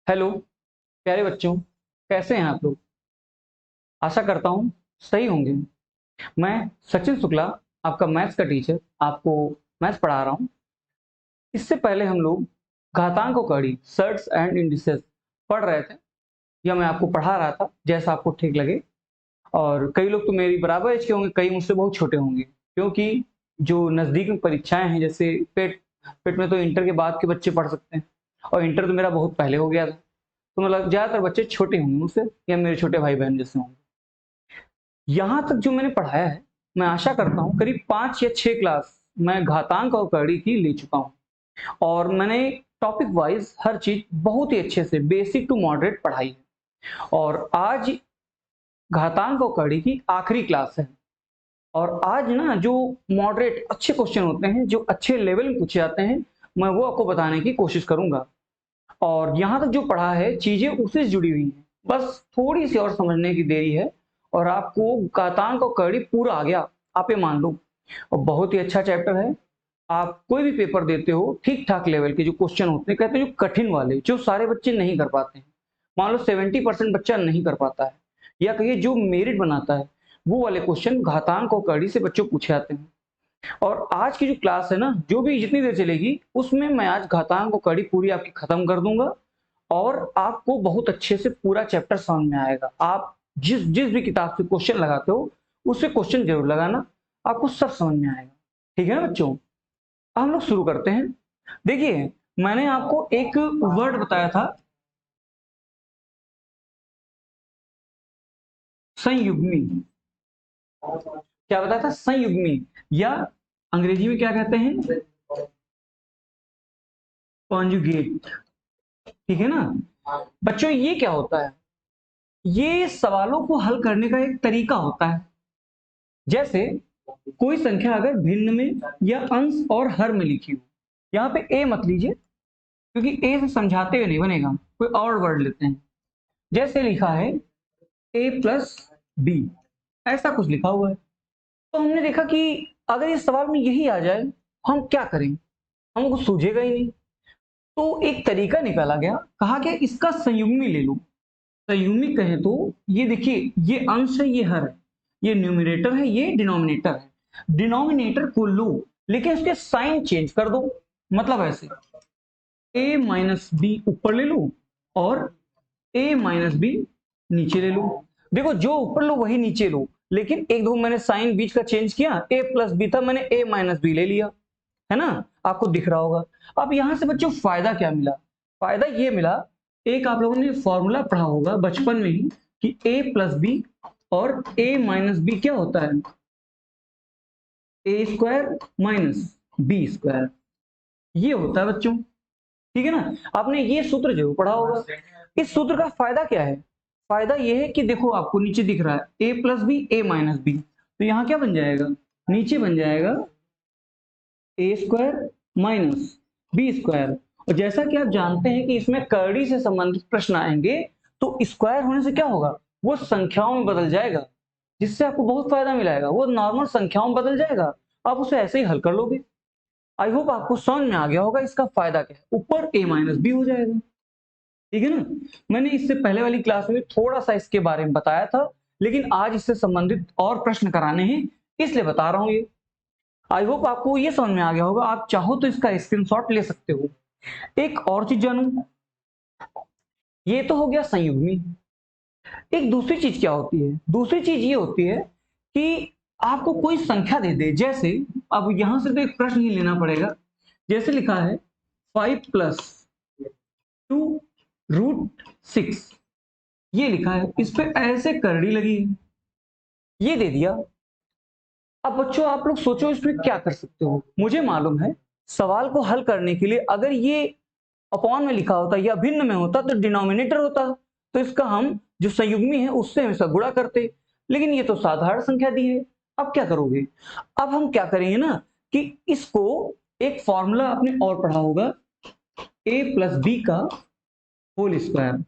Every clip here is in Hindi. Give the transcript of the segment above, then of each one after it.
हेलो प्यारे बच्चों, कैसे हैं आप लोग। आशा करता हूँ सही होंगे। मैं सचिन शुक्ला, आपका मैथ्स का टीचर, आपको मैथ्स पढ़ा रहा हूँ। इससे पहले हम लोग घातांक और कड़ी सर्ट्स एंड इंडिसेस पढ़ रहे थे, या मैं आपको पढ़ा रहा था जैसा आपको ठीक लगे। और कई लोग तो मेरी बराबर एज के होंगे, कई मुझसे बहुत छोटे होंगे, क्योंकि जो नज़दीक में परीक्षाएं हैं, जैसे पेट पेट में तो इंटर के बाद के बच्चे पढ़ सकते हैं, और इंटर तो मेरा बहुत पहले हो गया था। तो मतलब ज़्यादातर बच्चे छोटे होंगे मुझसे, या मेरे छोटे भाई बहन जैसे होंगे। यहाँ तक जो मैंने पढ़ाया है, मैं आशा करता हूँ करीब 5 या 6 क्लास मैं घातांक और कड़ी की ले चुका हूँ, और मैंने टॉपिक वाइज हर चीज बहुत ही अच्छे से बेसिक टू मॉडरेट पढ़ाई है। और आज घातांक और कड़ी की आखिरी क्लास है। और आज ना जो मॉडरेट अच्छे क्वेश्चन होते हैं, जो अच्छे लेवल में पूछे जाते हैं, मैं वो आपको बताने की कोशिश करूंगा। और यहाँ तक जो पढ़ा है चीजें उससे जुड़ी हुई हैं, बस थोड़ी सी और समझने की देरी है, और आपको घातांक और कड़ी पूरा आ गया, आप ये मान लो। और बहुत ही अच्छा चैप्टर है। आप कोई भी पेपर देते हो, ठीक ठाक लेवल के जो क्वेश्चन होते हैं, कहते हैं जो कठिन वाले, जो सारे बच्चे नहीं कर पाते हैं, मान लो 70% बच्चा नहीं कर पाता है, या कहिए जो मेरिट बनाता है, वो वाले क्वेश्चन घातांक और कड़ी से बच्चों पूछे जाते हैं। और आज की जो क्लास है ना, जो भी जितनी देर चलेगी, उसमें मैं आज घातांक और कड़ी पूरी आपकी खत्म कर दूंगा, और आपको बहुत अच्छे से पूरा चैप्टर समझ में आएगा। आप जिस जिस भी किताब से क्वेश्चन लगाते हो, उससे क्वेश्चन जरूर लगाना, आपको सब समझ में आएगा। ठीक है ना बच्चों, हम लोग शुरू करते हैं। देखिए, मैंने आपको एक वर्ड बताया था, संयुग्मी। क्या बताया था? संयुग्मी, या अंग्रेजी में क्या कहते हैं? कॉन्जुगेट। ठीक है ना बच्चों, ये क्या होता है? ये सवालों को हल करने का एक तरीका होता है। जैसे कोई संख्या अगर भिन्न में या अंश और हर में लिखी हो, यहाँ पे ए मत लीजिए, क्योंकि ए से समझाते हुए नहीं बनेगा, कोई और वर्ड लेते हैं। जैसे लिखा है ए प्लस बी, ऐसा कुछ लिखा हुआ है। तो हमने देखा कि अगर इस सवाल में यही आ जाए, हम क्या करें, हमको सूझेगा ही नहीं। तो एक तरीका निकाला गया, कहा कि इसका संयुग्मी ले लो। संयुग्मी कहे तो ये देखिए, ये अंश है, ये हर है, ये न्यूमरेटर है, ये डिनोमिनेटर है। डिनोमिनेटर को लो, लेकिन उसके साइन चेंज कर दो। मतलब ऐसे a माइनस बी ऊपर ले लो, और a माइनस बी नीचे ले लो। देखो, जो ऊपर लो वही नीचे लो, लेकिन एक दो मैंने साइन बीच का चेंज किया, a प्लस बी था, मैंने a माइनस बी ले लिया, है ना। आपको दिख रहा होगा। अब यहां से बच्चों फायदा क्या मिला? फायदा ये मिला, एक आप लोगों ने फॉर्मूला पढ़ा होगा बचपन में ही, कि a प्लस बी और a माइनस बी क्या होता है? A square minus B square, ये होता है बच्चों। ठीक है ना, आपने ये सूत्र जरूर पढ़ा होगा। इस सूत्र का फायदा क्या है? फायदा ये है कि देखो, आपको नीचे दिख रहा है ए plus B, A minus B, तो यहां क्या बन जाएगा? नीचे बन जाएगा ए स्क्वायर माइनस बी स्क्वायर। और जैसा कि आप जानते हैं कि इसमें करड़ी से संबंधित प्रश्न आएंगे, तो स्क्वायर होने से क्या होगा? वो संख्याओं में बदल जाएगा, जिससे आपको बहुत फायदा मिलेगा। वो नॉर्मल संख्याओं में बदल जाएगा, आप उसे ऐसे ही हल कर लोगे। आई होप आपको समझ में आ गया होगा इसका फायदा क्या है। ऊपर a माइनस बी हो जाएगा। ठीक है ना। मैंने इससे पहले वाली क्लास में थोड़ा सा इसके बारे में बताया था, लेकिन आज इससे संबंधित और प्रश्न कराने हैं, इसलिए बता रहा हूं ये। आई होप आपको ये समझ में आ गया होगा। आप चाहो तो इसका स्क्रीनशॉट ले सकते हो। एक और चीज जानू, ये तो हो गया संयुग्मी। एक दूसरी चीज क्या होती है? दूसरी चीज ये होती है कि आपको कोई संख्या दे दे, जैसे अब यहां से तो एक प्रश्न ही लेना पड़ेगा। जैसे लिखा है 5+2√6, ये लिखा है, इस पे ऐसे करड़ी लगी है, ये दे दिया। अब बच्चों आप लोग सोचो इसमें क्या कर सकते हो। मुझे मालूम है, सवाल को हल करने के लिए अगर ये अपॉन में लिखा होता या भिन्न में होता तो डिनोमिनेटर होता, तो इसका हम जो संयुग्मी है उससे हम इसका गुणा करते। लेकिन ये तो साधारण संख्या दी है, अब क्या करोगे? अब हम क्या करेंगे ना, कि इसको एक फॉर्मूला आपने और पढ़ा होगा, a प्लस बी का होल स्क्वायर।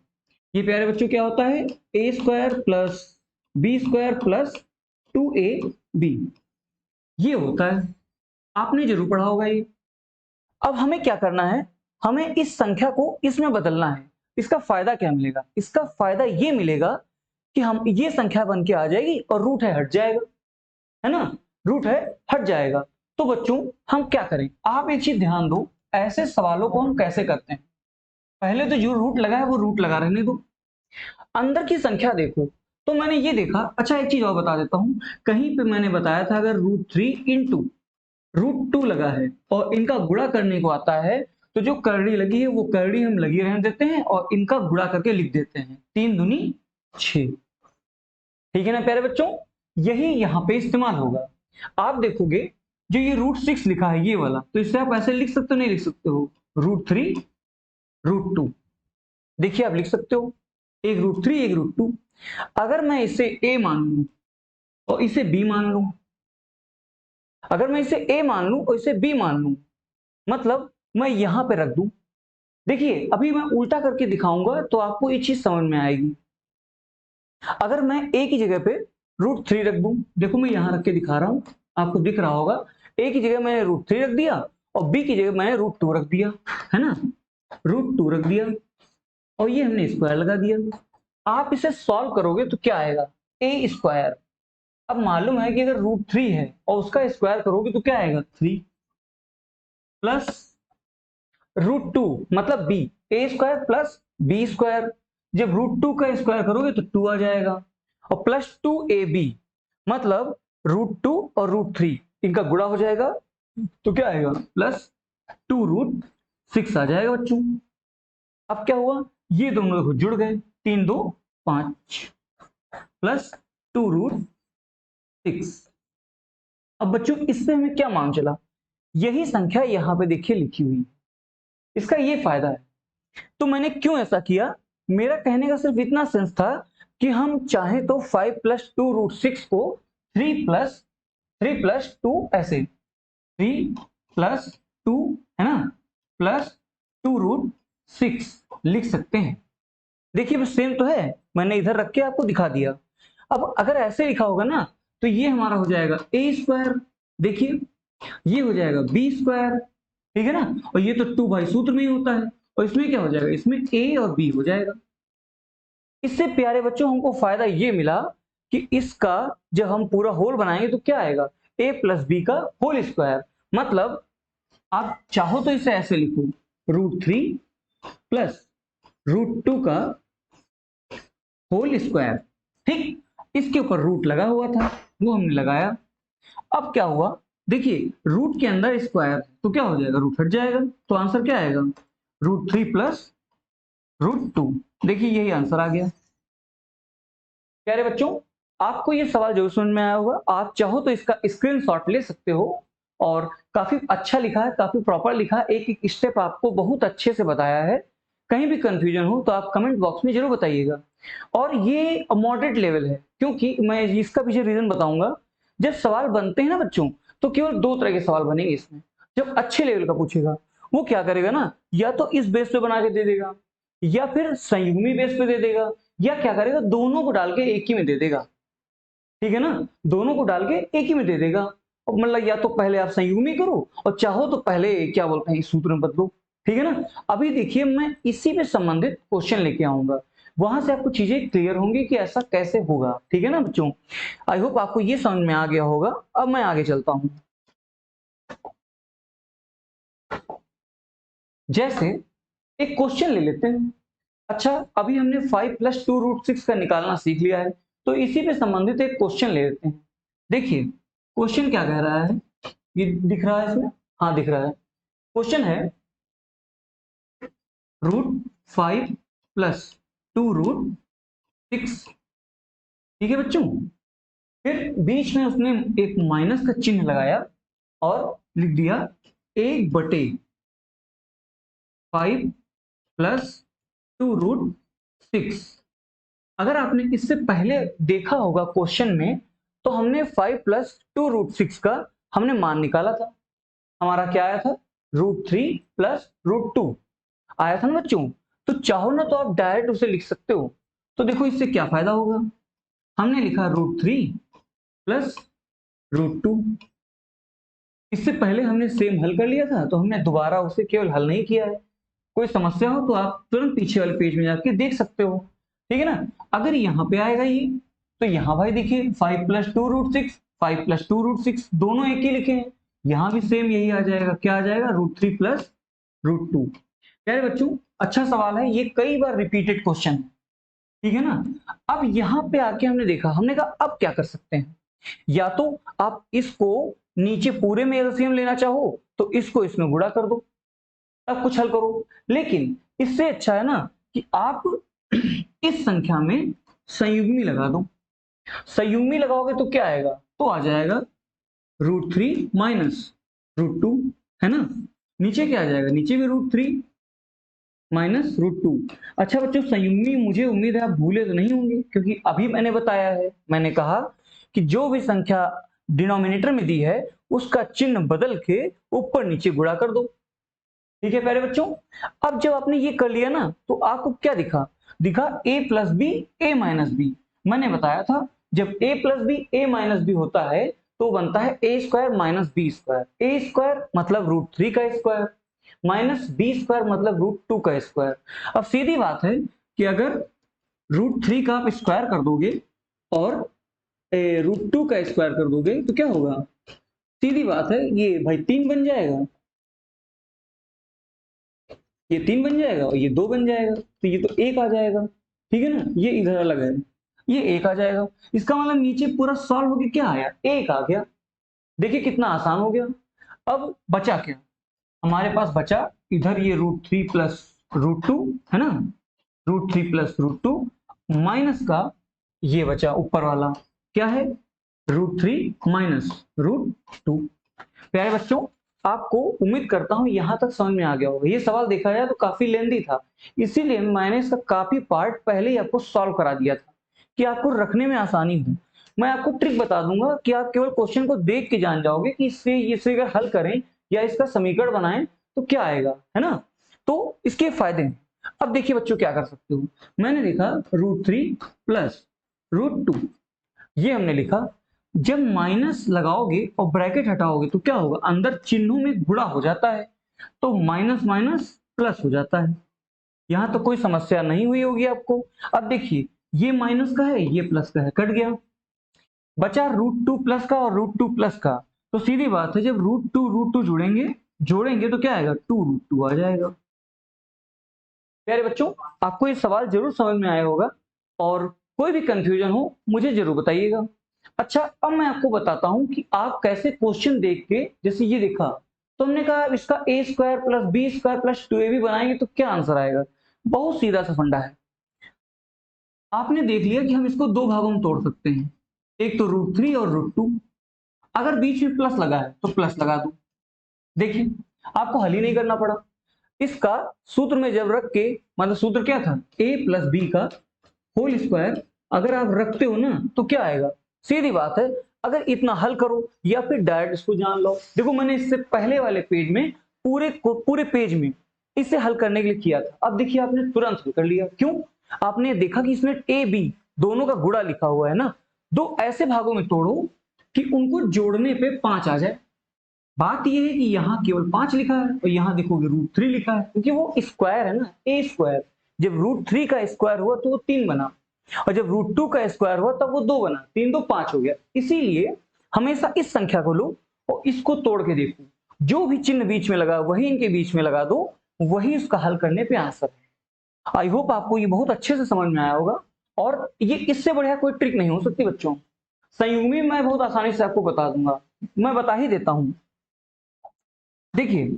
ये प्यारे बच्चों क्या होता है? A square plus B square plus 2ab, ये होता है। आपने जरूर पढ़ा होगा ये। अब हमें क्या करना है? हमें इस संख्या को इसमें बदलना है। इसका फायदा क्या मिलेगा? इसका फायदा ये मिलेगा कि हम ये संख्या बन के आ जाएगी और रूट है हट जाएगा, है ना, रूट है हट जाएगा। तो बच्चों हम क्या करें, आप एक चीज ध्यान दो, ऐसे सवालों को हम कैसे करते हैं। पहले तो जो रूट लगा है वो रूट लगा रहने दो, अंदर की संख्या देखो। तो मैंने ये देखा, अच्छा एक चीज और बता देता हूं, कहीं पे मैंने बताया था अगर √3 इंटू √2 लगा है और इनका गुणा करने को आता है, तो जो करड़ी लगी है वो करड़ी हम लगी रहने देते हैं और इनका गुणा करके लिख देते हैं, 3 दूनी 6। ठीक है ना प्यारे बच्चों, यही यहां पे इस्तेमाल होगा। आप देखोगे जो ये √6 लिखा है ये वाला, तो इसे आप ऐसे लिख सकते हो नहीं लिख सकते हो, √3 √2। देखिए आप लिख सकते हो, एक √3 एक √2। अगर मैं इसे a मान लूं और इसे b मान लूं, अगर मैं इसे a मान लूं और इसे b मान लूं, मतलब मैं यहां पे रख दूं। देखिए अभी मैं उल्टा करके दिखाऊंगा तो आपको ये चीज समझ में आएगी। अगर मैं a की जगह पे √3 रख दूं, देखो मैं यहां रख के दिखा रहा हूं, आपको दिख रहा होगा, a की जगह मैंने √3 रख दिया और b की जगह मैंने √2 रख दिया, है ना, √2 रख दिया और ये हमने स्क्वायर लगा दिया। आप इसे सॉल्व करोगे तो क्या आएगा, a स्क्वायर। अब मालूम है कि अगर √3 है और उसका स्क्वायर करोगे तो क्या आएगा, 3 प्लस √2 मतलब b, a square plus b square. जब √2 का स्क्वायर करोगे तो 2 आ जाएगा और प्लस 2ab मतलब √2 और √3 इनका गुणा हो जाएगा तो क्या आएगा, प्लस 2√6 आ जाएगा बच्चों। अब क्या हुआ, ये दोनों देखो जुड़ गए, 3 2 5 प्लस 2√6। अब बच्चों इससे हमें क्या मान चला, यही संख्या यहां पे देखिए लिखी हुई है, इसका ये फायदा है। तो मैंने क्यों ऐसा किया, मेरा कहने का सिर्फ इतना सेंस था कि हम चाहे तो 5 + 2√6 को 3 + 2 ऐसे 3 + 2 है ना प्लस 2√6 लिख सकते हैं। देखिए बस सेम तो है, मैंने इधर रख के आपको दिखा दिया। अब अगर ऐसे लिखा होगा ना तो ये हमारा हो जाएगा a स्क्वायर, देखिए ये हो जाएगा b स्क्वायर, ठीक है ना, और ये तो 2 भाई सूत्र में ही होता है और इसमें क्या हो जाएगा, इसमें a और b हो जाएगा। इससे प्यारे बच्चों हमको फायदा ये मिला कि इसका जब हम पूरा होल बनाएंगे तो क्या आएगा, a + b का होल स्क्वायर। मतलब आप चाहो तो इसे ऐसे लिखो, √3 प्लस √2 का होल स्क्वायर, ठीक, इसके ऊपर रूट लगा हुआ था वो हमने लगाया। अब क्या हुआ, देखिए रूट के अंदर स्क्वायर तो क्या हो जाएगा, रूट हट जाएगा, तो आंसर क्या आएगा, √3 प्लस √2। देखिए यही आंसर आ गया। प्यारे बच्चों आपको ये सवाल जरूर समझ में आया होगा, आप चाहो तो इसका स्क्रीनशॉट ले सकते हो और काफी अच्छा लिखा है, काफी प्रॉपर लिखा है, एक एक स्टेप आपको बहुत अच्छे से बताया है। कहीं भी कंफ्यूजन हो तो आप कमेंट बॉक्स में जरूर बताइएगा। और ये मॉडरेट लेवल है, क्योंकि मैं इसका पीछे रीजन बताऊंगा। जब सवाल बनते हैं ना बच्चों, तो केवल दो तरह के सवाल बनेंगे इसमें। जब अच्छे लेवल का पूछेगा वो क्या करेगा ना, या तो इस बेस पे बना के दे देगा या फिर संयुग्मी बेस पे दे देगा, या क्या करेगा दोनों को डाल के एक ही में दे देगा, ठीक है ना, दोनों को डाल के एक ही में दे देगा। मतलब या तो पहले आप संयुग्मी करो और चाहो तो पहले क्या बोलते हैं इस सूत्र में बदलो, ठीक है ना। अभी देखिए मैं इसी पे संबंधित क्वेश्चन लेके आऊंगा, वहां से आपको चीजें क्लियर होंगी कि ऐसा कैसे होगा, ठीक है ना बच्चों। आई होप आपको ये समझ में आ गया होगा। अब मैं आगे चलता हूं, जैसे एक क्वेश्चन ले लेते हैं। अच्छा अभी हमने 5 + 2√6 का निकालना सीख लिया है, तो इसी पे संबंधित एक क्वेश्चन ले लेते हैं। देखिए क्वेश्चन क्या कह रहा है, ये दिख रहा है इसमें, हाँ दिख रहा है। क्वेश्चन है √5 + 2√6, ठीक है बच्चों। फिर बीच में उसने एक माइनस का चिन्ह लगाया और लिख दिया 1/5 + 2√6। अगर आपने इससे पहले देखा होगा क्वेश्चन में, तो हमने 5 + 2√6 का हमने मान निकाला था। हमारा क्या आया था, √3 + √2 आया था ना बच्चों। तो चाहो ना तो आप डायरेक्ट उसे लिख सकते हो। तो देखो इससे क्या फायदा होगा, हमने लिखा √3 + √2। इससे पहले हमने सेम हल कर लिया था, तो हमने दोबारा उसे केवल हल नहीं किया है, कोई समस्या हो तो आप तुरंत पीछे वाले पेज में जाके देख सकते हो, ठीक है ना। अगर यहाँ पे आएगा ये, तो यहाँ भाई देखिए 5 + 2 √6, 5 + 2 √6 दोनों एक ही लिखे हैं। यहाँ भी सेम यही आ जाएगा, क्या आ जाएगा, √3 + √2। प्यारे बच्चों, अच्छा सवाल है, ये कई बार रिपीटेड क्वेश्चन है, ठीक है ना। अब यहाँ पे आके हमने देखा, हमने कहा अब क्या कर सकते हैं, या तो आप इसको नीचे पूरे में एलसीएम लेना चाहो तो इसको इसमें गुणा कर दो, तब कुछ हल करो। लेकिन इससे अच्छा है ना कि आप इस संख्या में संयुग्मी लगा दो। संयुग्मी लगाओगे तो क्या आएगा, तो आ जाएगा √3 - √2, है ना। नीचे क्या आ जाएगा, नीचे भी √3 - √2। अच्छा बच्चों, संयुग्मी मुझे उम्मीद है आप भूले तो नहीं होंगे, क्योंकि अभी मैंने बताया है, मैंने कहा कि जो भी संख्या डिनोमिनेटर में दी है उसका चिन्ह बदल के ऊपर नीचे गुणा कर दो, ठीक है प्यारे बच्चों। अब जब आपने ये कर लिया ना, तो आपको क्या दिखा, दिखा a + b a - b। मैंने बताया था जब a + b a - b होता है तो बनता है a² - b²। a² मतलब √3 का स्क्वायर, -b² मतलब √2 का स्क्वायर। अब सीधी बात है कि अगर √3 का आप स्क्वायर कर दोगे और √2 का स्क्वायर कर दोगे तो क्या होगा, सीधी बात है, ये भाई 3 बन जाएगा, ये 3 बन जाएगा और ये 2 बन जाएगा, तो ये तो 1 आ जाएगा, ठीक है ना। ये इधर अलग है, ये 1 आ जाएगा। इसका मतलब नीचे पूरा सॉल्व होके क्या आया, 1 आ गया। देखिए कितना आसान हो गया। अब बचा क्या, हमारे पास बचा इधर ये √3 + √2, है ना, √3 + √2 माइनस का ये बचा ऊपर वाला, क्या है, √3 - √2। प्यारे बच्चों, आपको उम्मीद करता हूं यहां तक समझ में आ गया होगा। ये सवाल देखा जाए तो काफी लेंदी था, इसीलिए मैंने इसका काफी पार्ट पहले ही आपको सॉल्व करा दिया था कि आपको रखने में आसानी हो। मैं आपको ट्रिक बता दूंगा कि आप केवल क्वेश्चन को देख के जान जाओगे कि इसे अगर हल करें या इसका समीकरण बनाएं तो क्या आएगा, है ना। तो इसके फायदे हैं। अब देखिए बच्चों क्या कर सकते हो, मैंने लिखा √3 + √2, ये हमने लिखा। जब माइनस लगाओगे और ब्रैकेट हटाओगे तो क्या होगा, अंदर चिन्हों में गुणा हो जाता है, तो माइनस माइनस प्लस हो जाता है। यहां तो कोई समस्या नहीं हुई होगी आपको। अब देखिए ये माइनस का है, ये प्लस का है, कट गया, बचा √2 प्लस का और √2 प्लस का। तो सीधी बात है, जब √2 जुड़ेंगे जोड़ेंगे तो क्या आएगा, 2√2 आ जाएगा। प्यारे बच्चों, आपको ये सवाल जरूर समझ में आया होगा, और कोई भी कंफ्यूजन हो मुझे जरूर बताइएगा। अच्छा, अब मैं आपको बताता हूं कि आप कैसे क्वेश्चन देख के, जैसे ये देखा तो हमने कहा इसका a² + b² + 2ab बनाएंगे तो क्या आंसर आएगा। बहुत सीधा सा फंडा है। आपने देख लिया कि हम इसको दो भागों में तोड़ सकते हैं, एक तो √3 और √2। अगर बीच में प्लस लगा है तो प्लस लगा दो। देखिए आपको हल ही नहीं करना पड़ा। इसका सूत्र में जब रख के, मतलब सूत्र क्या था, a + b का होल स्क्वायर अगर आप रखते हो ना तो क्या आएगा, सीधी बात है, अगर इतना हल करो या फिर डायरेक्ट इसको जान लो। देखो मैंने इससे पहले वाले पेज में पूरे पेज में इसे हल करने के लिए किया था। अब देखिए आपने तुरंत हल कर लिया, क्यों, आपने देखा कि इसमें a b दोनों का गुणा लिखा हुआ है ना। दो ऐसे भागों में तोड़ो कि उनको जोड़ने पे 5 आ जाए। बात यह है कि यहाँ केवल 5 लिखा है और यहाँ देखोगे √3 लिखा है, क्योंकि वो स्क्वायर है ना, a²। जब √3 का स्क्वायर हुआ तो वो 3 बना, और जब √2 का स्क्वायर हुआ तब वो 2 बना, 3 2 5 हो गया। इसीलिए हमेशा इस संख्या को लो और इसको तोड़ के देखो, जो भी चिन्ह बीच में लगा वही इनके बीच में लगा दो, वही उसका हल करने पे आंसर है। आई होप आपको ये बहुत अच्छे से समझ में आया होगा, और ये इससे बढ़िया कोई ट्रिक नहीं हो सकती बच्चों। संयुग्मी मैं बहुत आसानी से आपको बता दूंगा, मैं बता ही देता हूं। देखिए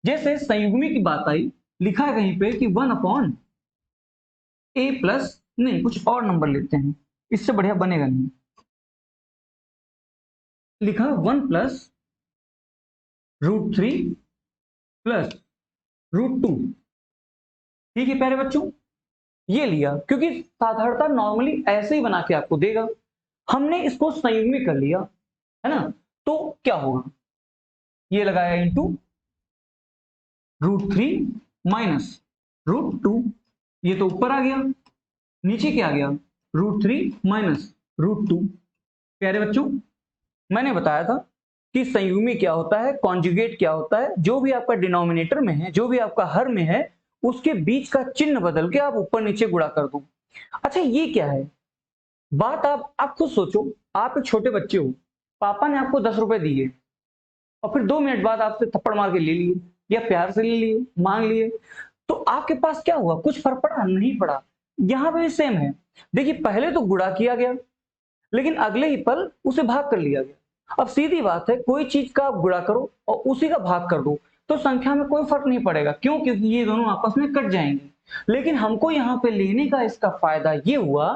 जैसे संयुग्मी की बात आई, लिखा है कहीं पे कि 1/a+, नहीं कुछ और नंबर लेते हैं, इससे बढ़िया बनेगा नहीं, लिखा 1 + √3 + √2। ठीक है प्यारे बच्चों, ये लिया क्योंकि साधारणता नॉर्मली ऐसे ही बना के आपको देगा। हमने इसको संयुग्मी कर लिया, है ना, तो क्या होगा, ये लगाया इंटू √3 - √2, ये तो ऊपर आ गया, नीचे क्या आ गया, √3 - √2। प्यारे बच्चों, मैंने बताया था कि संयुग्मी क्या होता है, कॉन्जुगेट क्या होता है, जो भी आपका डिनोमिनेटर में है, जो भी आपका हर में है, उसके बीच का चिन्ह बदल के आप ऊपर नीचे गुणा कर दो। अच्छा ये क्या है, बात आप खुद सोचो, आप एक छोटे बच्चे हो, पापा ने आपको 10 रुपए दिए और फिर 2 मिनट बाद आपसे थप्पड़ मार के ले लिए या प्यार से ले लिए, मांग लिए, तो आपके पास क्या हुआ, कुछ फर्क पड़ा? नहीं पड़ा। यहां पे भी सेम है। देखिए पहले तो गुणा किया गया, लेकिन अगले ही पल उसे भाग कर लिया गया। अब सीधी बात है, कोई चीज का आप गुणा करो और उसी का भाग कर दो तो संख्या में कोई फर्क नहीं पड़ेगा। क्यों? क्योंकि ये दोनों आपस में कट जाएंगे। लेकिन हमको यहाँ पे लेने का इसका फायदा ये हुआ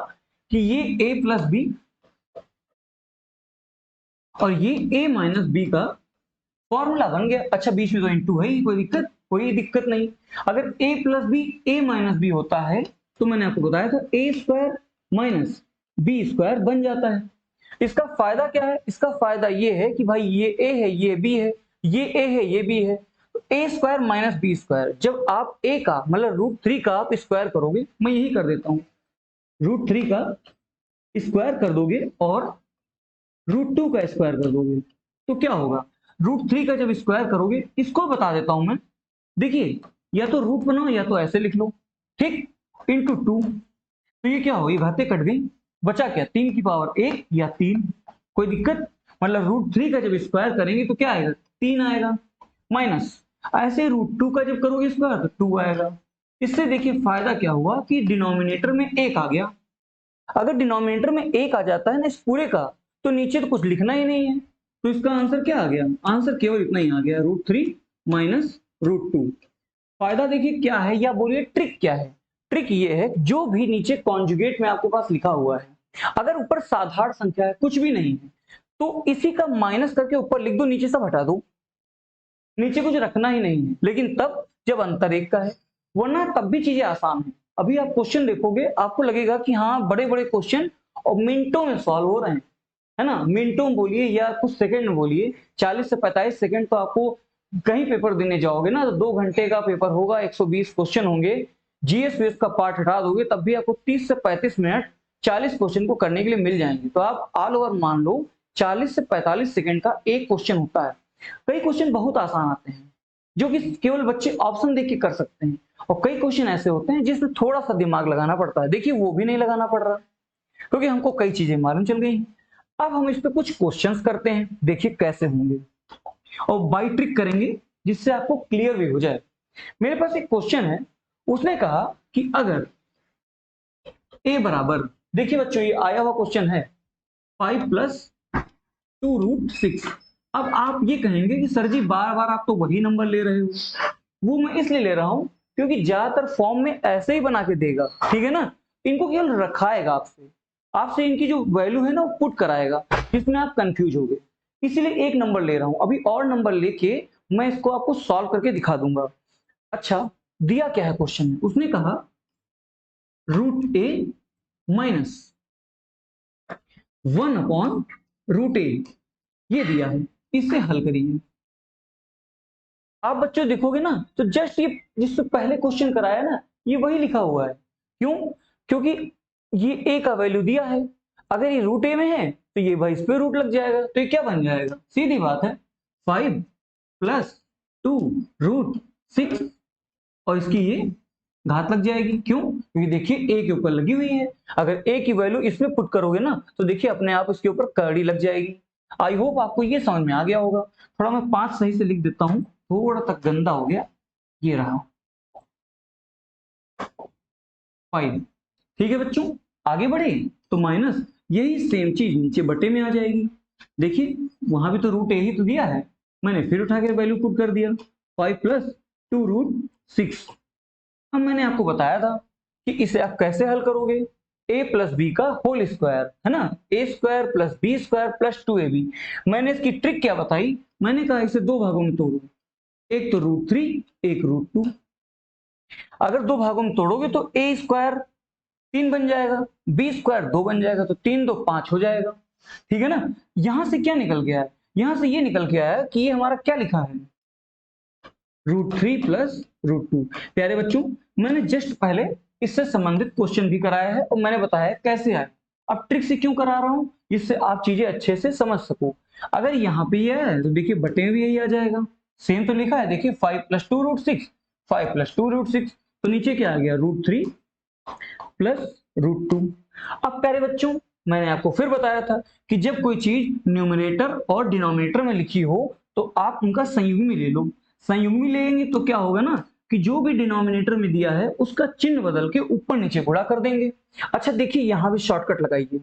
कि ये a प्लस बी और ये a माइनस बी का फॉर्मूला बन गया। अच्छा बीच में तो इंटू है ही, कोई दिक्कत नहीं। अगर a plus B a minus B होता है तो मैंने आपको बताया था a square minus B square बन जाता है। इसका फायदा क्या है? इसका फायदा ये है कि भाई ये a है, ये b है, ये a है, ये b है, तो a square minus B square. जब आप a का मतलब √3 का आप स्क्वायर करोगे, मैं यही कर देता हूं, √3 का स्क्वायर कर दोगे और √2 का स्क्वायर कर दोगे तो क्या होगा? √3 का जब स्क्वायर करोगे, इसको बता देता हूं मैं, देखिए या तो रूट बनाओ या तो ऐसे लिख लो, ठीक, इंटू 2, तो ये क्या होगी, घाते कट गई, बचा क्या, 3 की पावर 1 या 3, कोई दिक्कत? मतलब √3 का जब स्क्वायर करेंगे तो क्या आएगा, 3 आएगा, माइनस ऐसे √2 का जब करोगे स्क्वायर तो 2 आएगा। इससे देखिए फायदा क्या हुआ कि डिनोमिनेटर में 1 आ गया। अगर डिनोमिनेटर में 1 आ जाता है ना इस पूरे का, तो नीचे तो कुछ लिखना ही नहीं है, तो इसका आंसर क्या आ गया, आंसर केवल इतना ही आ गया, √3 माइनस √2। फायदा देखिए क्या है, या बोलिए ट्रिक क्या है? ट्रिक ये है, जो भी नीचे कॉन्जुगेट में आपके पास लिखा हुआ है, अगर ऊपर साधारण संख्या है, कुछ भी नहीं है, तो इसी का माइनस करके ऊपर लिख दो, नीचे सब हटा दो, नीचे कुछ रखना ही नहीं है। लेकिन तब जब अंतर एक का है, वरना तब भी चीजें आसान है। अभी आप क्वेश्चन देखोगे, आपको लगेगा कि हाँ बड़े बड़े क्वेश्चन और मिनटों में सॉल्व हो रहे हैं, है ना, मिनटों में बोलिए या कुछ सेकंड में बोलिए, 40 से 45 सेकंड तो आपको कहीं पेपर देने जाओगे ना तो 2 घंटे का पेपर होगा, 120 क्वेश्चन होंगे, जीएस वीएस का पार्ट हटा दोगे तब भी आपको 30 से 35 मिनट 40 क्वेश्चन को करने के लिए मिल जाएंगे। तो आप ऑल ओवर मान लो 40 से 45 सेकंड का एक क्वेश्चन होता है। कई क्वेश्चन बहुत आसान आते हैं जो कि केवल बच्चे ऑप्शन देख के कर सकते हैं, और कई क्वेश्चन ऐसे होते हैं जिसमें थोड़ा सा दिमाग लगाना पड़ता है, देखिए वो भी नहीं लगाना पड़ रहा क्योंकि हमको कई चीजें मालूम चल गई। अब हम इस पे कुछ क्वेश्चंस करते हैं, देखिए कैसे होंगे, और बाई ट्रिक करेंगे जिससे आपको क्लियर भी हो जाए। मेरे पास एक क्वेश्चन है, उसने कहा कि अगर a बराबर, देखिए बच्चों ये आया हुआ क्वेश्चन है 5 प्लस 2√6। अब आप ये कहेंगे कि सर जी बार बार आप तो वही नंबर ले रहे हो, वो मैं इसलिए ले रहा हूं क्योंकि ज्यादातर फॉर्म में ऐसे ही बना के देगा, ठीक है ना, इनको केवल रखाएगा आपसे, आपसे इनकी जो वैल्यू है ना वो पुट कराएगा, जिसमें आप कंफ्यूज हो गए, इसलिए एक नंबर ले रहा हूं। अभी और नंबर लेके मैं इसको आपको सॉल्व करके दिखा दूंगा। अच्छा दिया क्या है क्वेश्चन में, उसने कहा √a माइनस 1/√a ये दिया है, इससे हल करिए। आप बच्चों देखोगे ना तो जस्ट ये जिससे पहले क्वेश्चन कराया ना ये वही लिखा हुआ है। क्यों? क्योंकि ये a का वैल्यू दिया है, अगर ये √a में है तो ये भाई इस पे रूट लग जाएगा, तो ये क्या बन जाएगा, सीधी बात है 5 प्लस 2√6 और इसकी ये घात लग जाएगी। क्यों? क्योंकि देखिए a के ऊपर लगी हुई है, अगर a की वैल्यू इसमें पुट करोगे ना तो देखिए अपने आप इसके ऊपर कड़ी लग जाएगी। आई होप आपको ये समझ में आ गया होगा। थोड़ा मैं 5 सही से लिख देता हूं, थोड़ा तक गंदा हो गया, ये रहा 5। ठीक है बच्चों, आगे बढ़े तो माइनस यही सेम चीज नीचे बटे में आ जाएगी। देखिए वहां भी तो √a ही तो दिया है, मैंने फिर उठा के वैल्यू पुट कर दिया 5 प्लस 2√6। अब मैंने आपको बताया था कि इसे आप कैसे हल करोगे, a प्लस बी का होल स्क्वायर है ना, a square plus B square plus 2ab। मैंने इसकी ट्रिक क्या बताई, मैंने कहा इसे 2 भागों में तोड़ो, एक तो √3 एक √2। अगर 2 भागों में तोड़ोगे तो a स्क्वायर 3 बन जाएगा, बी स्क्वायर 2 बन जाएगा, तो 3 2 5 हो जाएगा। ठीक है ना, यहां से क्या निकल गया है, यहां से ये निकल के आया कि ये हमारा क्या लिखा है, √3 प्लस √2। प्यारे बच्चों मैंने जस्ट पहले इससे संबंधित क्वेश्चन भी कराया है और मैंने बताया कैसे आए। अब ट्रिक से क्यों करा रहा हूं, जिससे आप चीजें अच्छे से समझ सको। अगर यहाँ पे ये है तो देखिए बटे में भी यही आ जाएगा, सेम तो लिखा है, देखिए 5 प्लस 2√6, 5 प्लस 2√6, तो नीचे क्या आ गया, √3 प्लस √2। अब प्यारे बच्चों, मैंने आपको फिर बताया था कि जब कोई चीज न्यूमरेटर और डिनोमिनेटर में लिखी हो तो आप उनका संयुग्मी ले लो। संयुग्मी लेंगे तो क्या होगा ना कि जो भी डिनोमिनेटर में दिया है उसका चिन्ह बदल के ऊपर नीचे गुणा कर देंगे। अच्छा देखिए, यहां भी शॉर्टकट लगाइए।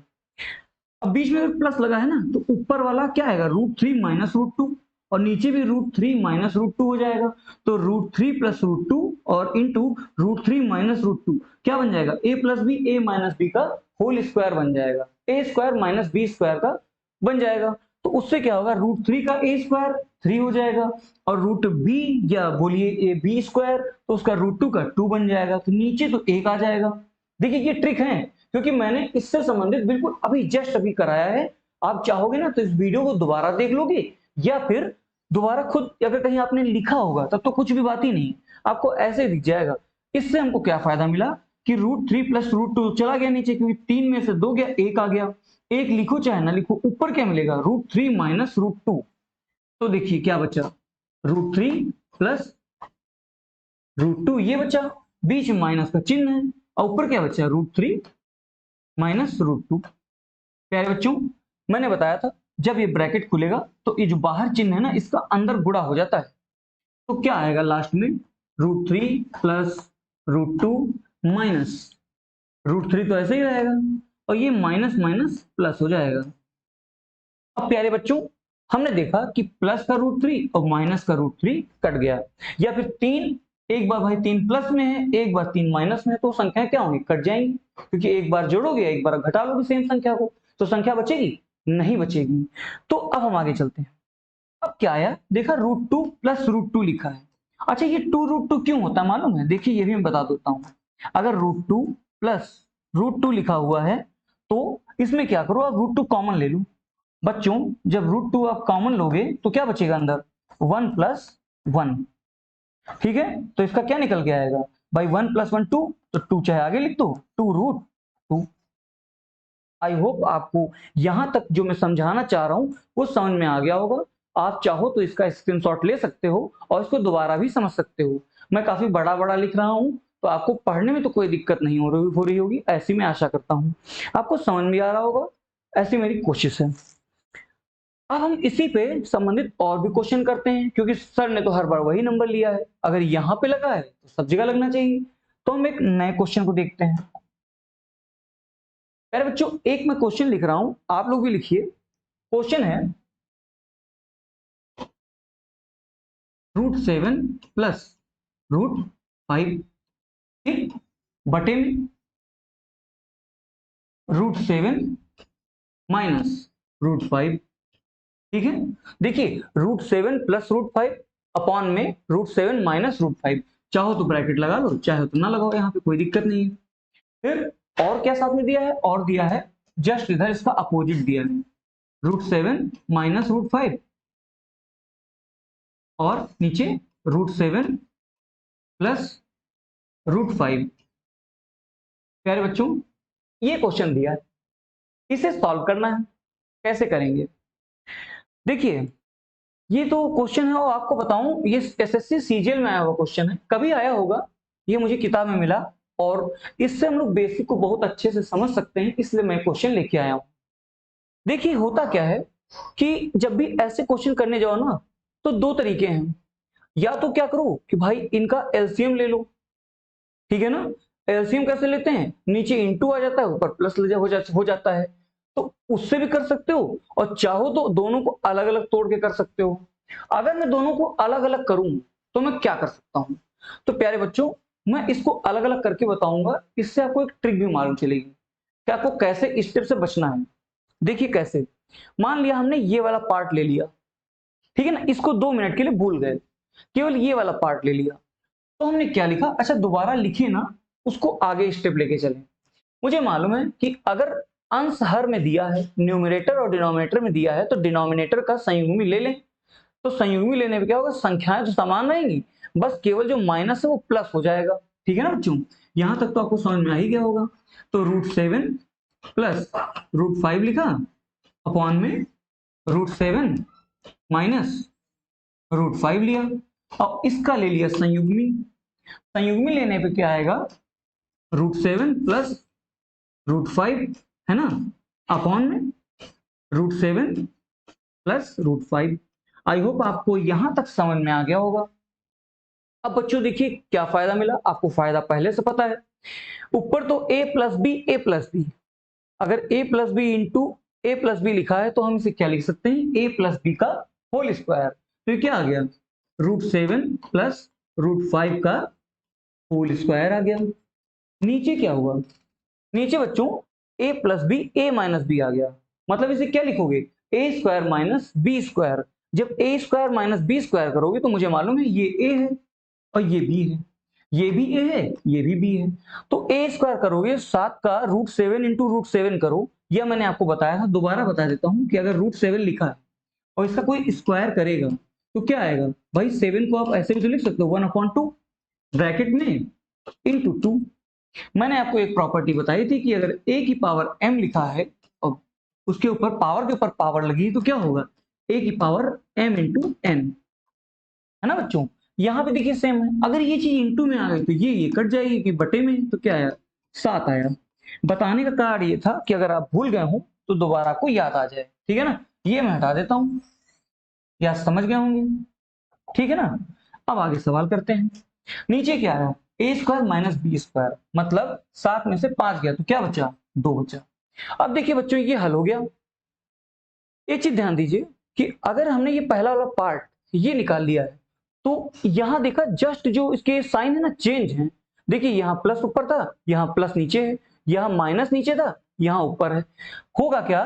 अब बीच में अगर प्लस लगा है ना तो ऊपर वाला क्या आएगा, √3 माइनस √2, और नीचे भी √3 माइनस √2 हो जाएगा। तो √3 प्लस √2 और इंटू √3 माइनस √2 क्या बन जाएगा, a plus B, a minus B का होल स्क्वायर बन जाएगा, a square minus B square का बन जाएगा। तो उससे क्या होगा, √3 का a स्क्वायर 3 हो जाएगा, और रूट बी या बोलिए ए बी स्क्वायर तो उसका √2 का 2 बन जाएगा। तो नीचे तो 1 आ जाएगा। देखिए ये ट्रिक है, क्योंकि मैंने इससे संबंधित बिल्कुल अभी जस्ट अभी कराया है। आप चाहोगे ना तो इस वीडियो को दोबारा देख लोगे, या फिर दोबारा खुद अगर कहीं आपने लिखा होगा तब तो कुछ भी बात ही नहीं, आपको ऐसे दिख जाएगा। इससे हमको क्या फायदा मिला कि √3 प्लस √2 चला गया नीचे, क्योंकि 3 में से 2 गया, 1 आ गया। 1 लिखो चाहे ना लिखो, ऊपर क्या मिलेगा, √3 माइनस √2। तो देखिए क्या बचा, √3 प्लस √2 ये बचा, बीच में माइनस का चिन्ह है, और ऊपर क्या बचा, √3 माइनस √2। प्यारे बच्चों, मैंने बताया था जब ये ब्रैकेट खुलेगा तो ये जो बाहर चिन्ह है ना इसका अंदर गुणा हो जाता है। तो क्या आएगा लास्ट में, √3 प्लस √2 माइनस √3 तो ऐसे ही रहेगा, और ये माइनस माइनस प्लस हो जाएगा। अब प्यारे बच्चों, हमने देखा कि प्लस का √3 और माइनस का √3 कट गया, या फिर 3, एक बार भाई 3 प्लस में है, एक बार 3 माइनस में है, तो संख्या क्या होंगी, कट जाएंगी, क्योंकि एक बार जोड़ोगे एक बार घटा लोगे सेम संख्या को, तो संख्या बचेगी नहीं बचेगी। तो अब हम आगे चलते हैं। अब क्या आया, देखा √2 प्लस √2 लिखा है। अच्छा ये 2√2 क्यों होता है मालूम है, देखिए ये भी मैं बता देता हूं। अगर √2 प्लस √2 लिखा हुआ है तो इसमें क्या करो, आप √2 कॉमन ले लो। बच्चों जब √2 आप कॉमन लोगे तो क्या बचेगा अंदर, 1 प्लस 1। ठीक है, तो इसका क्या निकल के आएगा भाई, 1 प्लस 1 2, तो 2 चाहे आगे लिख दो, 2√2। आई होप आपको यहां तक जो मैं समझाना चाह रहा हूं वो समझ में आ गया होगा। आप चाहो तो इसका स्क्रीनशॉट ले सकते हो और इसको दोबारा भी समझ सकते हो। मैं काफी बड़ा बड़ा लिख रहा हूं तो आपको पढ़ने में तो कोई दिक्कत नहीं हो रही होगी, ऐसी मैं आशा करता हूं। आपको समझ में आ रहा होगा, ऐसी मेरी कोशिश है। अब हम इसी पे संबंधित और भी क्वेश्चन करते हैं, क्योंकि सर ने तो हर बार वही नंबर लिया है, अगर यहां पे लगा है तो सब जगह लगना चाहिए। तो हम एक नए क्वेश्चन को देखते हैं। मेरे बच्चों एक मैं क्वेश्चन लिख रहा हूं, आप लोग भी लिखिए। क्वेश्चन है √7 प्लस √5 बटे में √7 माइनस √5। ठीक है, देखिए √7 प्लस √5 अपॉन में √7 माइनस √5। चाहो तो ब्रैकेट लगा लो, चाहे तो ना लगाओ, यहाँ पे कोई दिक्कत नहीं है। फिर और क्या साथ में दिया है, और दिया है जस्ट इधर इसका अपोजिट दिया है, √7 माइनस √5, और नीचे √7 प्लस √5। प्यारे बच्चों ये क्वेश्चन दिया है, इसे सॉल्व करना है। कैसे करेंगे, देखिए ये तो क्वेश्चन है, और आपको बताऊं ये एसएससी सीजीएल में आया हुआ क्वेश्चन है, कभी आया होगा, ये मुझे किताब में मिला, और इससे हम लोग बेसिक को बहुत अच्छे से समझ सकते हैं, इसलिए मैं क्वेश्चन लेके आया हूं। देखिए होता क्या है कि जब भी ऐसे क्वेश्चन करने जाओ ना तो दो तरीके हैं, या तो क्या करो कि भाई इनका एलसीएम ले लो, ठीक है ना। एलसीएम कैसे लेते हैं, नीचे इंटू आ जाता है, ऊपर प्लस हो जाता है, तो उससे भी कर सकते हो, और चाहो तो दोनों को अलग अलग तोड़ के कर सकते हो। अगर मैं दोनों को अलग अलग करूं तो मैं क्या कर सकता हूं, तो प्यारे बच्चों मैं इसको अलग अलग करके बताऊंगा, इससे आपको एक ट्रिक भी मालूम चलेगी कि आपको कैसे स्टेप से बचना है। देखिए कैसे, मान लिया हमने ये वाला पार्ट ले लिया, ठीक है ना, इसको 2 मिनट के लिए भूल गए, केवल ये वाला पार्ट ले लिया, तो हमने क्या लिखा, अच्छा दोबारा लिखिए ना, उसको आगे स्टेप लेके चलें। मुझे मालूम है कि अगर अंश हर में दिया है, न्यूमरेटर और डिनोमिनेटर में दिया है, तो डिनोमिनेटर का संयुग्मी ले लें। तो संयुग्मी लेने पे क्या होगा, संख्याएं तो समान रहेंगी, बस केवल जो माइनस है वो प्लस हो जाएगा। ठीक है ना बच्चों, यहां तक तो आपको समझ में आ ही गया होगा। तो √7 प्लस √5 लिखा, अपॉन में √7 माइनस √5 लिया, और इसका ले लिया संयुग्मी। संयुग्मी लेने पे क्या आएगा, √7 प्लस √5 है ना, अपॉन में √7 प्लस √5। आई होप आपको यहां तक समझ में आ गया होगा। अब बच्चों देखिए क्या फायदा मिला, आपको फायदा पहले से पता है। ऊपर तो a plus B A plus B, अगर a plus B into A plus B लिखा है तो हम इसे क्या लिख सकते हैं, a प्लस बी का होल स्क्वायर। तो ये क्या आ गया, √7 प्लस √5 का होल स्क्वायर आ गया। नीचे क्या हुआ, नीचे बच्चों a plus B A minus B आ गया, मतलब इसे क्या लिखोगे, A square minus B square. जब A square minus B square करोगे तो मुझे मालूम है ये a है और ये b है, ये भी a है ये भी b है, तो a स्क्वायर करोगे 7 का √7 इंटू √7 करो, या मैंने आपको बताया था, दोबारा बता देता हूं कि अगर √7 लिखा है और इसका कोई स्क्वायर करेगा तो क्या आएगा भाई, 7 को आप ऐसे भी तो लिख सकते हो 1/2 ब्रैकेट में इंटू 2। मैंने आपको एक प्रॉपर्टी बताई थी कि अगर a की पावर m लिखा है और उसके ऊपर पावर के ऊपर पावर लगी तो क्या होगा, a की पावर m इंटू n, है ना बच्चों। यहां पे देखिए सेम है, अगर ये चीज इंटू में आ गई तो ये कट जाएगी कि बटे में, तो क्या आया 7 आया। बताने का कारण ये था कि अगर आप भूल गए हो तो दोबारा आपको याद आ जाए, ठीक है ना। ये मैं हटा देता हूं, या समझ गए होंगे, ठीक है ना। अब आगे सवाल करते हैं। नीचे क्या है, A square minus B square, मतलब 7 में से 5 गया तो क्या बचा, 2 बचा। अब देखिए बच्चों ये हल हो गया। एक चीज ध्यान दीजिए कि अगर हमने ये पहला वाला पार्ट ये निकाल लिया है तो यहां देखा जस्ट जो इसके साइन है ना चेंज है, देखिए यहां प्लस ऊपर था यहां प्लस नीचे है, यहां माइनस नीचे था यहां ऊपर है। होगा क्या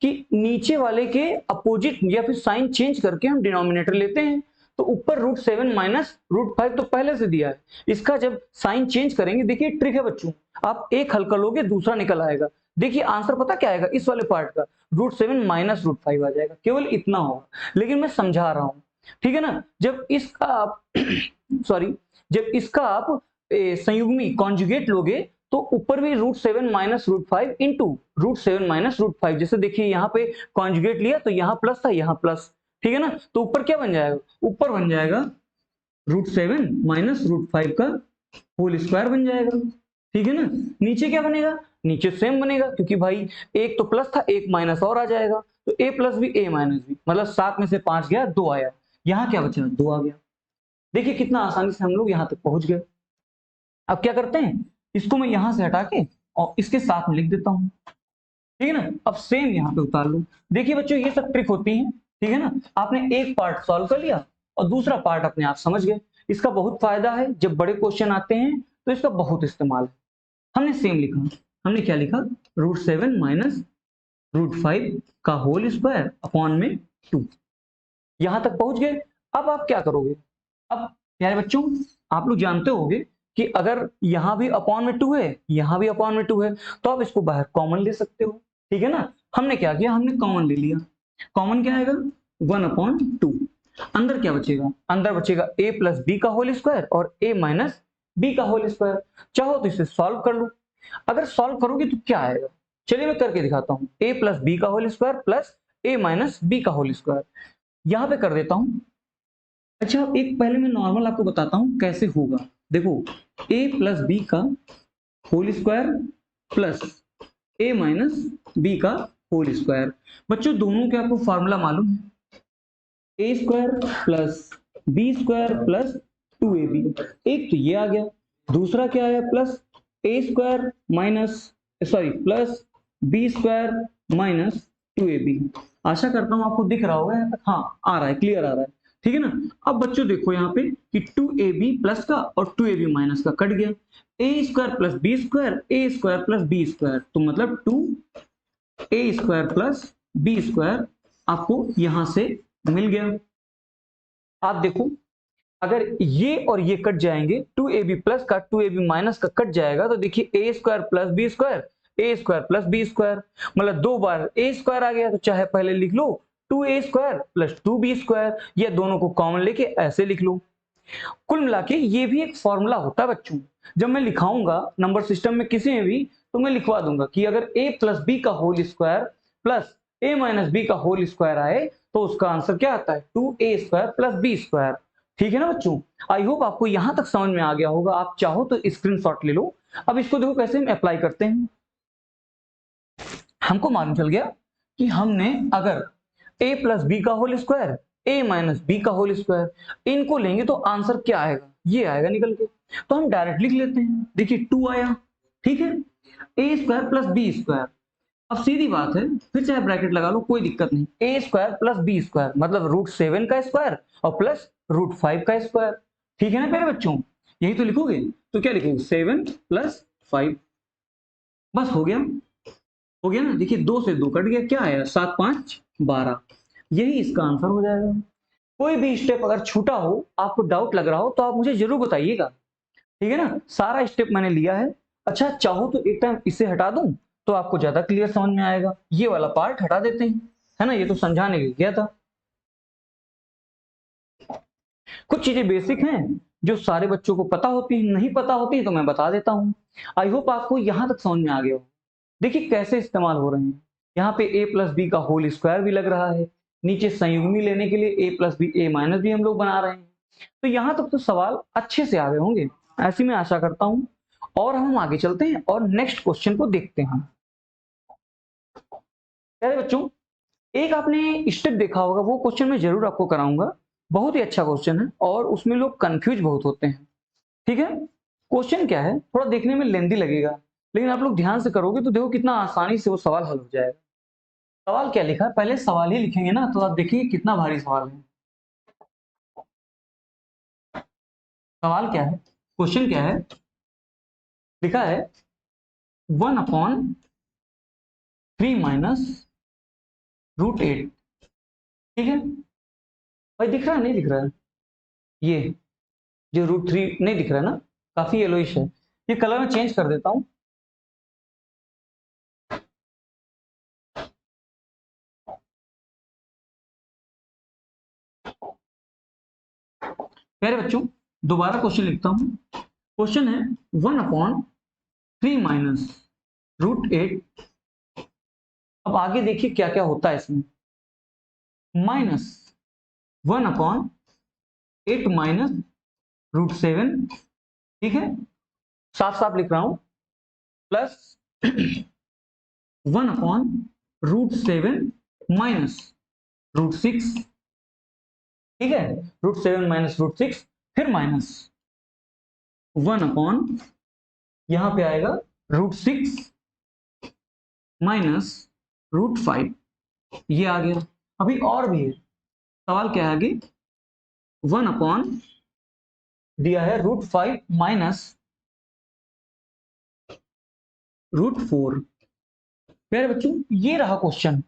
कि नीचे वाले के अपोजिट या फिर साइन चेंज करके हम डिनोमिनेटर लेते हैं, तो ऊपर √7 माइनस √5 तो पहले से दिया है, इसका जब साइन चेंज करेंगे, देखिए ट्रिक है बच्चों, आप एक हल कर लोगे दूसरा निकल आएगा। देखिए आंसर पता क्या आएगा इस वाले पार्ट का, √7 माइनस √5 आ जाएगा, केवल इतना होगा, लेकिन मैं समझा रहा हूं, ठीक है ना। जब इसका आप सॉरी, जब इसका आप संयुग्मी कॉन्जुगेट लोगे तो ऊपर भी √7 माइनस √5 इंटू √7 माइनस √5, जैसे देखिए यहाँ पे कॉन्जुगेट लिया तो यहाँ प्लस था यहाँ प्लस, ठीक है ना, तो ऊपर क्या बन जाएगा, ऊपर बन जाएगा √7 माइनस √5 का होल स्क्वायर बन जाएगा, ठीक है ना। नीचे क्या बनेगा, नीचे सेम बनेगा, क्योंकि भाई एक तो प्लस था एक माइनस और आ जाएगा, तो a प्लस भी a माइनस भी, मतलब 7 में से 5 गया 2 आया, यहां क्या बचा 2 आ गया। देखिए कितना आसानी से हम लोग यहां तक पहुंच गए। अब क्या करते हैं, इसको मैं यहां से हटा के और इसके साथ में लिख देता हूं, ठीक है ना। अब सेम यहां पे उतार लो। देखिए बच्चों ये सब ट्रिक होती है, ठीक है ना। आपने एक पार्ट सॉल्व कर लिया और दूसरा पार्ट अपने आप समझ गए, इसका बहुत फायदा है, जब बड़े क्वेश्चन आते हैं तो इसका बहुत इस्तेमाल है। हमने सेम लिखा, हमने क्या लिखा, √7 माइनस √5 का होल स्क्वायर अपॉन में 2, यहां तक पहुंच गए। अब आप क्या करोगे, अब प्यारे बच्चों आप लोग जानते होंगे कि अगर यहां भी अपॉन में 2 है यहां भी अपॉन में 2 है तो आप इसको बाहर कॉमन ले सकते हो, ठीक है ना। हमने क्या किया, हमने कॉमन ले लिया, कॉमन क्या आएगा 1/2, अंदर क्या बचेगा, अंदर बचेगा a प्लस बी का होल स्क्वायर और a माइनस बी का होल स्क्वायर। चाहो तो इसे सॉल्व कर लो, अगर सॉल्व करोगे तो क्या आएगा, चलिए मैं करके दिखाता हूं, a प्लस बी का whole square plus a minus B का होल स्क्वायर, यहां पे कर देता हूं। अच्छा एक पहले मैं नॉर्मल आपको बताता हूं कैसे होगा, देखो a प्लस बी का whole square plus a minus B का होल स्क्वायर। बच्चों दोनों के आपको फॉर्मूला मालूम है, A square plus B square plus 2ab, एक तो ये आ गया, दूसरा क्या आया plus A square minus sorry plus B square minus 2ab। आशा करता हूं आपको दिख रहा होगा, हाँ आ रहा है, क्लियर आ रहा है, ठीक है ना। अब बच्चों देखो यहाँ पे कि 2ab प्लस का और 2ab माइनस का कट गया, ए स्क्वायर प्लस बी स्क्वायर, ए स्क्वायर प्लस बी स्क्वायर, तो मतलब 2a square plus B square आपको यहां से मिल गया। आप देखो अगर ये और ये कट जाएंगे, 2ab प्लस का 2ab माइनस का कट जाएगा, तो देखिए ए स्क्वायर प्लस बी स्क्वायर, ए स्क्वायर प्लस बी स्क्वायर, मतलब 2 बार ए स्क्वायर आ गया, तो चाहे पहले लिख लो 2a square plus 2b square, या दोनों को कॉमन लेके ऐसे लिख लो। कुल मिला के ये भी एक फॉर्मूला होता है बच्चों, जब मैं लिखाऊंगा नंबर सिस्टम में किसी में भी तो मैं लिखवा दूंगा कि अगर a प्लस बी का whole square plus a minus B का होल स्क्वायर आए तो उसका आंसर क्या आता है 2a square plus B square. ठीक है ना बच्चों? आई होप आपको यहां तक समझ में आ गया होगा। आप चाहो तो स्क्रीनशॉट ले लो। अब इसको देखो कैसे हम अप्लाई करते हैं। हमको मालूम चल गया कि हमने अगर a प्लस बी का whole square, a minus B का होल स्क्वायर, इनको लेंगे तो आंसर क्या आएगा, ये आएगा निकल के। तो हम डायरेक्ट लिख लेते हैं। देखिए 2 आया, ठीक है, a square plus B square. अब सीधी बात है, फिर चाहे ब्रैकेट लगा लो कोई दिक्कत नहीं। a square plus B square मतलब √7 का स्क्वायर और प्लस √5 का स्क्वायर। ठीक है ना प्यारे बच्चों? यही तो लिखोगे। तो क्या लिखोगे, 7 प्लस 5। बस हो गया, हो गया ना। देखिए 2 से 2 कट गया, क्या आया, 7 5 12। यही इसका आंसर हो जाएगा। कोई भी स्टेप अगर छूटा हो, आपको डाउट लग रहा हो, तो आप मुझे जरूर बताइएगा। ठीक है ना? सारा स्टेप मैंने लिया है। अच्छा चाहो तो एक टाइम इसे हटा दूं तो आपको ज्यादा क्लियर समझ में आएगा। ये वाला पार्ट हटा देते हैं, है ना, ये तो समझाने के लिए किया था। कुछ चीजें बेसिक हैं जो सारे बच्चों को पता होती है, नहीं पता होती तो मैं बता देता हूं। आई होप आपको यहां तक समझ में आ गया हो। देखिए कैसे इस्तेमाल हो रहे हैं। यहाँ पे a प्लस बी का होल स्क्वायर भी लग रहा है, नीचे संयुग्मी लेने के लिए a plus B a minus B हम लोग बना रहे हैं। तो यहां तक तो सवाल अच्छे से आ गए होंगे, ऐसी मैं आशा करता हूं। और हम आगे चलते हैं और नेक्स्ट क्वेश्चन को देखते हैं। प्यारे बच्चों, एक आपने स्टेप देखा होगा, वो क्वेश्चन मैं जरूर आपको कराऊंगा। बहुत ही अच्छा क्वेश्चन है और उसमें लोग कंफ्यूज बहुत होते हैं। ठीक है, क्वेश्चन क्या है, थोड़ा देखने में लेंदी लगेगा, लेकिन आप लोग ध्यान से करोगे तो देखो कितना आसानी से वो सवाल हल हो जाएगा। सवाल क्या लिखा है, पहले सवाल ही लिखेंगे ना, तो आप देखिए कितना भारी सवाल है। सवाल क्या है, क्वेश्चन क्या है, लिखा है 1/3 माइनस √8। ठीक है भाई, दिख रहा है नहीं दिख रहा है? ये जो √3 नहीं दिख रहा है ना, काफी येलोइश है। ये कलर मैं चेंज कर देता हूं। प्यारे बच्चों, दोबारा क्वेश्चन लिखता हूं। क्वेश्चन है 1/3 माइनस √8। अब आगे देखिए क्या क्या होता है इसमें। -1/8 माइनस √7। ठीक है, साफ साफ लिख रहा हूं, प्लस 1/√7 माइनस √6। ठीक है, √7 माइनस √6, फिर माइनस 1/ यहां पे आएगा √6 माइनस √5। ये आ गया। अभी और भी है, सवाल क्या है आगे, 1/ दिया है √5 माइनस √4। प्यारे बच्चों, ये रहा क्वेश्चन।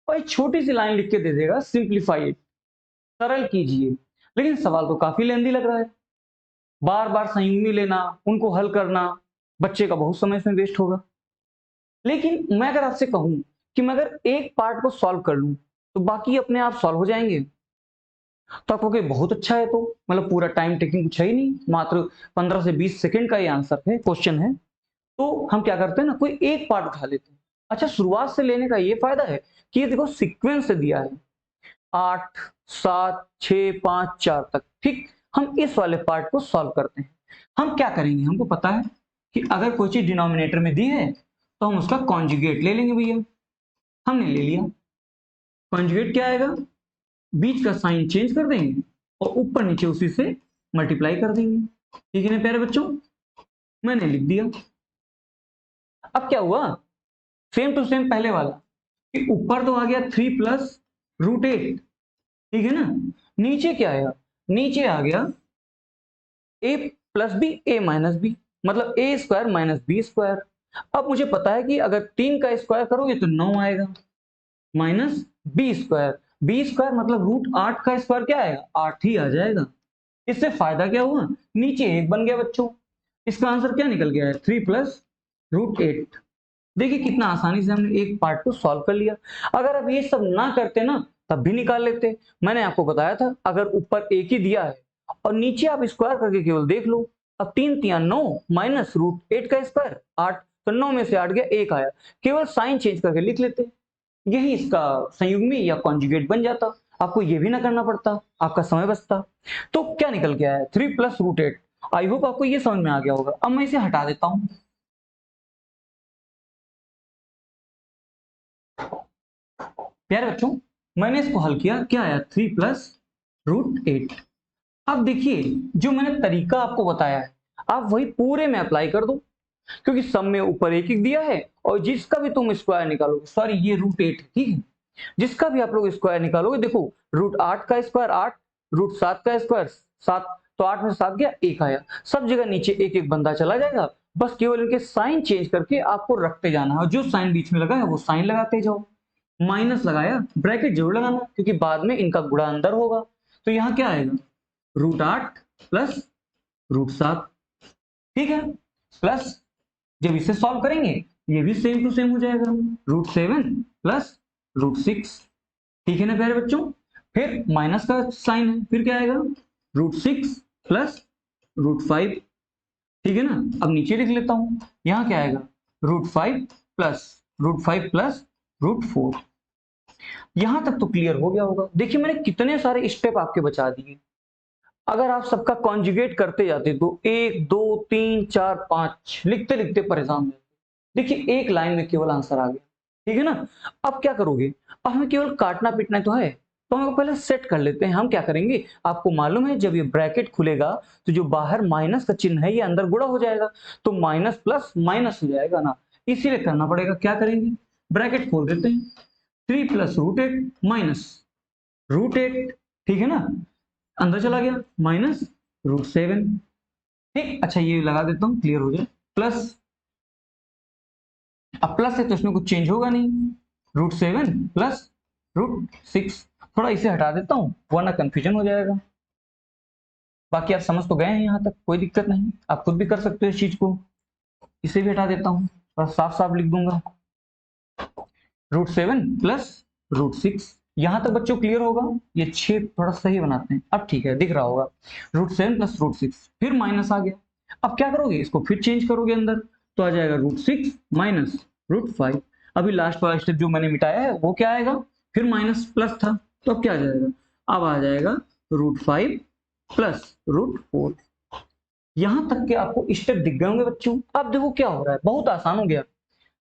और एक छोटी सी लाइन लिख के दे देगा, सिंप्लीफाई, सरल कीजिए। लेकिन सवाल तो काफी लेंदी लग रहा है, बार बार संयुग्मी लेना, उनको हल करना, बच्चे का बहुत समय इसमें वेस्ट होगा। लेकिन मैं अगर आपसे कहूं कि मैं अगर एक पार्ट को सॉल्व कर लूं तो बाकी अपने आप सॉल्व हो जाएंगे, तो आप कहोगे बहुत अच्छा है, तो मतलब पूरा टाइम टेकिंग कुछ है ही नहीं, मात्र 15 से 20 सेकंड का ये आंसर है, क्वेश्चन है। तो हम क्या करते हैं ना, कोई एक पार्ट उठा लेते हैं। अच्छा, शुरुआत से लेने का ये फायदा है कि ये देखो सीक्वेंस से दिया है, 8 7 6 5 4 तक। ठीक, हम इस वाले पार्ट को सॉल्व करते हैं। हम क्या करेंगे, हमको पता है कि अगर कोई चीज डिनोमिनेटर में दी है तो हम उसका कॉन्जुगेट ले लेंगे भैया। हमने ले लिया, कॉन्जुगेट क्या आएगा, बीच का साइन चेंज कर देंगे और ऊपर नीचे उसी से मल्टीप्लाई कर देंगे। ठीक है ना प्यारे बच्चों, मैंने लिख दिया। अब क्या हुआ, सेम टू सेम पहले वाला, कि ऊपर तो आ गया 3 प्लस √8। ठीक है ना, नीचे क्या आया, नीचे आ गया a plus B a minus B, मतलब a square minus B square. अब मुझे पता है कि अगर 3 का स्क्वायर करोगे तो 9 आएगा, minus B square, B square मतलब √8 का स्क्वायर क्या आएगा, 8 ही आ जाएगा। इससे फायदा क्या हुआ, नीचे 1 बन गया बच्चों। इसका आंसर क्या निकल गया है, 3 प्लस √8। देखिए कितना आसानी से हमने एक पार्ट को सॉल्व कर लिया। अगर अब ये सब ना करते ना, तब भी निकाल लेते। मैंने आपको बताया था, अगर ऊपर एक ही दिया है और नीचे आप स्क्वायर करके केवल देख लो। अब 3 3 9 माइनस √8 का स्क्वायर 8, तो 9 में से 8 गया, 1 आया, केवल साइन चेंज करके लिख लेते। यही इसका संयुग्मी या कॉन्जुगेट बन जाता। आपको ये भी ना करना पड़ता, आपका समय बचता। तो क्या निकल के आया, 3 प्लस रूट 8। आई होप आपको ये समझ में आ गया होगा। अब मैं इसे हटा देता हूं। प्यारे बच्चों, मैंने इसको हल किया, क्या आया, 3 प्लस रूट 8। अब देखिए, जो मैंने तरीका आपको बताया है, आप वही पूरे में अप्लाई कर दो, क्योंकि सब में ऊपर एक एक दिया है, और जिसका भी तुम स्क्वायर निकालोगे, सॉरी ये रूट 8 ठीक है, जिसका भी आप लोग स्क्वायर निकालोगे, देखो रूट 8 का स्क्वायर 8, रूट 7 का स्क्वायर 7, तो 8 में 7 गया, 1 आया। सब जगह नीचे एक एक बंदा चला जाएगा, बस केवल इनके साइन चेंज करके आपको रखते जाना है, जो साइन बीच में लगा है वो साइन लगाते जाओ। माइनस लगाया, ब्रैकेट जरूर लगाना, क्योंकि बाद में इनका गुणा अंदर होगा। तो यहाँ क्या आएगा, रूट 8 प्लस रूट 7, ठीक है, प्लस जब इसे सॉल्व करेंगे ये भी सेम टू सेम हो जाएगा, रूट 7 प्लस रूट 6, ठीक है ना प्यारे बच्चों। फिर माइनस का साइन है, फिर क्या आएगा, रूट 6 प्लस रूट 5, ठीक है ना। अब नीचे लिख लेता हूं, यहां क्या आएगा, रूट 5 प्लस रूट 4। यहां तक तो क्लियर हो गया होगा। देखिए मैंने कितने सारे स्टेप आपके बचा दिए। अगर आप सबका कॉन्जुगेट करते जाते तो 1 2 3 4 5 लिखते लिखते परेशान हो जाते। देखिए एक लाइन में केवल आंसर आ गया, ठीक है ना। अब क्या करोगे, अब हमें केवल काटना पीटना तो है, तो हम पहले सेट कर लेते हैं। हम क्या करेंगे, आपको मालूम है जब ये ब्रैकेट खुलेगा तो जो बाहर माइनस का चिन्ह है ये अंदर गुणा हो जाएगा, तो माइनस प्लस माइनस हो जाएगा ना, इसीलिए करना पड़ेगा। क्या करेंगे, ब्रैकेट खोल देते हैं, 3 प्लस रूट 8 माइनस रूट 8, ठीक है ना, अंदर चला गया, माइनस रूट 7, ठीक। अच्छा ये लगा देता हूं, क्लियर हो जाए, प्लस, अब प्लस है तो इसमें कुछ चेंज होगा नहीं, रूट 7 प्लस रूट 6। थोड़ा इसे हटा देता हूं वरना कंफ्यूजन हो जाएगा। बाकी आप समझ तो गए हैं, यहां तक कोई दिक्कत नहीं, आप खुद भी कर सकते हो इस चीज को। इसे भी हटा देता हूं, थोड़ा साफ साफ लिख दूंगा, रूट 7 प्लस रूट 6। यहां तक बच्चों क्लियर होगा, ये छेद थोड़ा सही बनाते हैं, अब ठीक है, दिख रहा होगा, रूट 7 प्लस रूट 6, फिर माइनस आ गया। अब क्या करोगे, इसको फिर चेंज करोगे अंदर, तो आ जाएगा रूट 6 माइनस रूट 5। अभी लास्ट वाला स्टेप जो मैंने मिटाया है वो क्या आएगा, फिर माइनस प्लस था, तो अब क्या आ जाएगा, अब आ जाएगा रूट 5 प्लस रूट 4। यहां तक के आपको स्टेप दिख गए होंगे बच्चों। अब देखो क्या हो रहा है, बहुत आसान हो गया।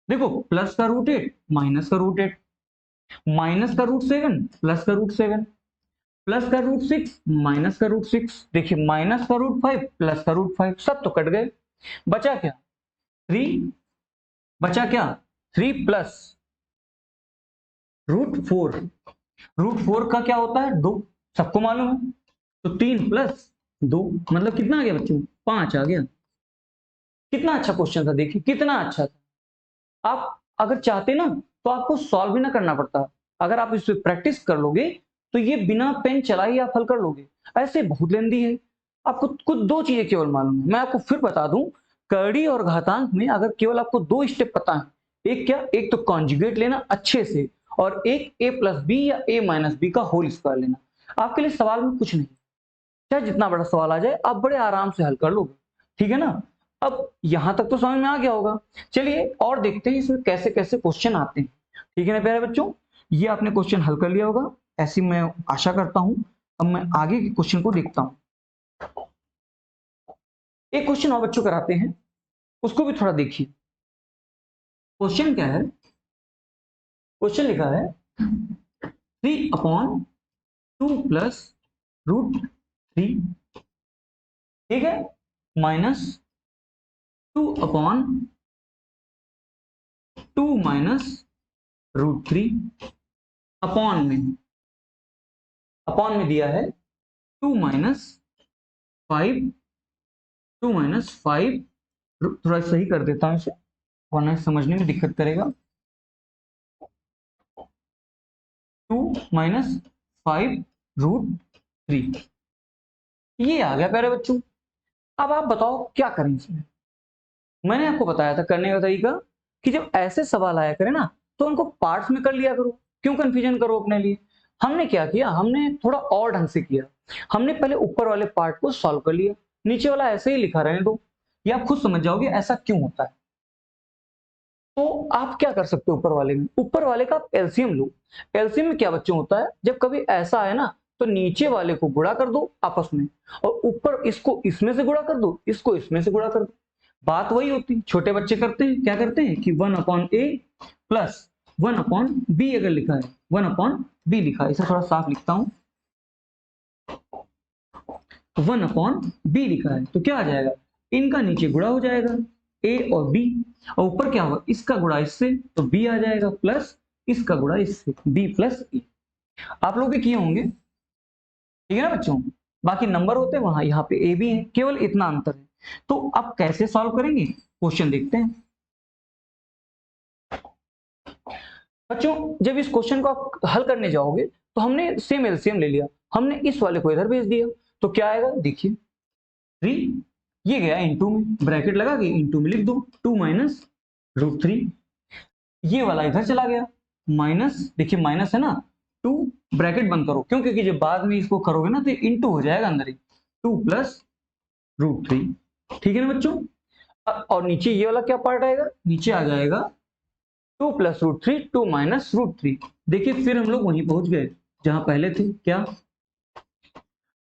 देखो प्लस का रूट 8 माइनस का रूट 8, माइनस का रूट 7 प्लस का रूट 7, प्लस का रूट 6 माइनस का रूट 6, देखिए माइनस का रूट 5 प्लस का रूट 5, सब तो कट गए, बचा क्या, 3, बचा क्या, 3 प्लस रूट 4। रूट 4 का क्या होता है, 2, सबको मालूम है, तो 3 प्लस 2 मतलब कितना आ गया बच्चों, 5 आ गया। कितना अच्छा क्वेश्चन था, देखिए कितना अच्छा था। आप अगर चाहते ना तो आपको सॉल्व भी ना करना पड़ता, अगर आप इस पे प्रैक्टिस कर लोगे तो ये बिना पेन चलाए ही आप हल कर लोगे। ऐसे बहुत लेंदी है, आपको कुछ दो चीजें केवल मालूम है, मैं आपको फिर बता दूं, कड़ी और घातांक में अगर केवल आपको 2 स्टेप पता है, एक क्या, एक तो कॉन्जुगेट लेना अच्छे से, और एक a प्लस बी या a माइनस बी का होल स्क्वायर लेना। आपके लिए सवाल में कुछ नहीं, चाहे जितना बड़ा सवाल आ जाए आप बड़े आराम से हल कर लोगे, ठीक है ना। अब यहां तक तो समझ में आ गया होगा। चलिए और देखते हैं इसमें कैसे कैसे क्वेश्चन आते हैं, ठीक है ना प्यारे बच्चों। ये आपने क्वेश्चन हल कर लिया होगा, ऐसी मैं आशा करता हूं। अब मैं आगे के क्वेश्चन को देखता हूं। एक क्वेश्चन और बच्चों कराते हैं, उसको भी थोड़ा देखिए। क्वेश्चन क्या है, क्वेश्चन लिखा है 3/2 प्लस रूट 3, ठीक है, माइनस 2/2 माइनस रूट 3, अपॉन में दिया है 2 माइनस 5, 2 माइनस 5, थोड़ा सही कर देता हूं इसे वरना समझने में दिक्कत करेगा, 2 माइनस 5 रूट 3, ये आ गया प्यारे बच्चों। अब आप बताओ क्या करें इसमें। मैंने आपको बताया था करने का तरीका, कि जब ऐसे सवाल आया करे ना तो उनको पार्ट्स में कर लिया करो, क्यों कंफ्यूजन करो अपने लिए। हमने क्या किया, हमने थोड़ा और ढंग से किया, हमने पहले ऊपर वाले पार्ट को सॉल्व कर लिया, नीचे वाला ऐसे ही लिखा रहने दो, ये आप खुद समझ जाओगे ऐसा क्यों होता है। तो आप क्या कर सकते हो ऊपर वाले में, ऊपर वाले का आप एलसीएम लो। एलसीएम में क्या बच्चों होता है, जब कभी ऐसा आए ना तो नीचे वाले को गुणा कर दो आपस में, और ऊपर इसको इसमें से गुणा कर दो, इसको इसमें से गुणा कर दो। बात वही होती, छोटे बच्चे करते हैं, क्या करते हैं कि 1/a प्लस 1/b अगर लिखा है, 1/b लिखा है, इसे थोड़ा साफ लिखता हूं, 1/b लिखा है, तो क्या आ जाएगा, इनका नीचे गुणा हो जाएगा a और b, और ऊपर क्या होगा, इसका गुणा इससे तो b आ जाएगा, प्लस इसका गुणा इससे b प्लस a। आप लोग भी किए होंगे, ठीक है ना बच्चों। बाकी नंबर होते हैं वहां, यहाँ पे ए भी है, केवल इतना अंतर है। तो अब कैसे सॉल्व करेंगे, क्वेश्चन देखते हैं बच्चों। जब इस क्वेश्चन को आप हल करने जाओगे तो हमने सेम एलसीएम ले लिया, हमने इस वाले को इधर भेज दिया, तो क्या आएगा देखिए, 3 ये गया इंटू में, ब्रैकेट लगा के इंटू में लिख दो, 2 माइनस √3, ये वाला इधर चला गया, माइनस, देखिए माइनस है ना, 2 ब्रैकेट बंद करो, क्यों, क्योंकि जब बाद में इसको करोगे ना तो इंटू हो जाएगा अंदर ही, 2 प्लस √3, ठीक है ना बच्चों। और नीचे ये वाला क्या पार्ट आएगा, नीचे आ जाएगा 2 प्लस √3, 2 माइनस √3। देखिए फिर हम लोग वहीं पहुंच गए जहां पहले थे, क्या,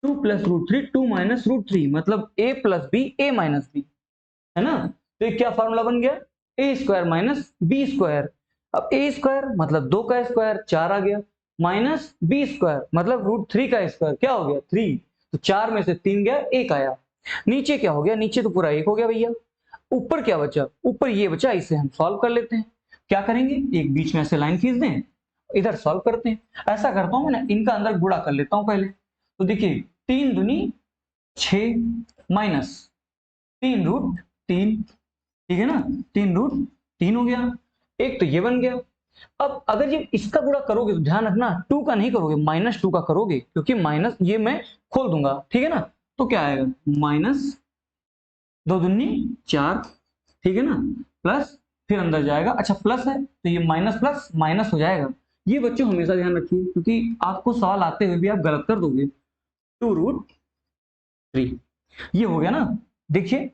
2 प्लस √3, 2 माइनस √3, मतलब a plus B, a minus B, है ना। तो ये क्या फॉर्मूला बन गया, a square minus B square. अब a स्क्वायर मतलब 2 का स्क्वायर 4 आ गया, माइनस बी स्क्वायर मतलब √3 का स्क्वायर क्या हो गया 3, तो 4 में से 3 गया 1 आया। नीचे क्या हो गया, नीचे तो पूरा 1 हो गया भैया। ऊपर क्या बचा, ऊपर ये बचा, इसे हम सॉल्व कर लेते हैं। क्या करेंगे, एक बीच में ऐसे लाइन खींच दें, इधर सॉल्व करते हैं। ऐसा करता हूं मैं, इनका अंदर गुणा कर लेता हूं पहले। तो देखिए 3 दूनी 6 माइनस 3√3, ठीक है ना, 3√3 हो गया, एक तो ये बन गया। अब अगर ये इसका गुणा करोगे तो ध्यान रखना 2 का नहीं करोगे, -2 का करोगे, क्योंकि माइनस ये मैं खोल दूंगा, ठीक है ना। तो क्या आएगा, माइनस 2 दूनी 4, ठीक है ना, प्लस फिर अंदर जाएगा, अच्छा प्लस है तो ये माइनस प्लस माइनस हो जाएगा। ये बच्चों हमेशा ध्यान रखिए, क्योंकि आपको सवाल आते हुए भी आप गलत कर दोगे। 2√3 ये हो गया ना, देखिए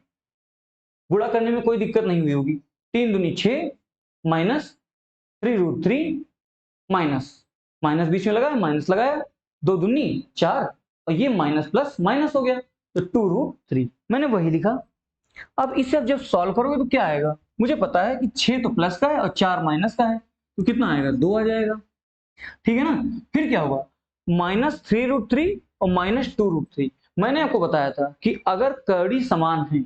गुणा करने में कोई दिक्कत नहीं हुई होगी। 3 दूनी 6 माइनस 3√3 माइनस माइनस बीच में लगाया, माइनस लगाया, 2 दूनी 4, और ये माइनस प्लस माइनस हो गया, तो 2√3 मैंने वही लिखा। अब इसे अब जब सॉल्व करोगे तो क्या आएगा, मुझे पता है कि 6 तो प्लस का है और 4 माइनस का है, तो कितना आएगा 2 आ जाएगा, ठीक है ना। फिर क्या होगा, -3√3 और -2√3। मैंने आपको बताया था कि अगर कड़ी समान है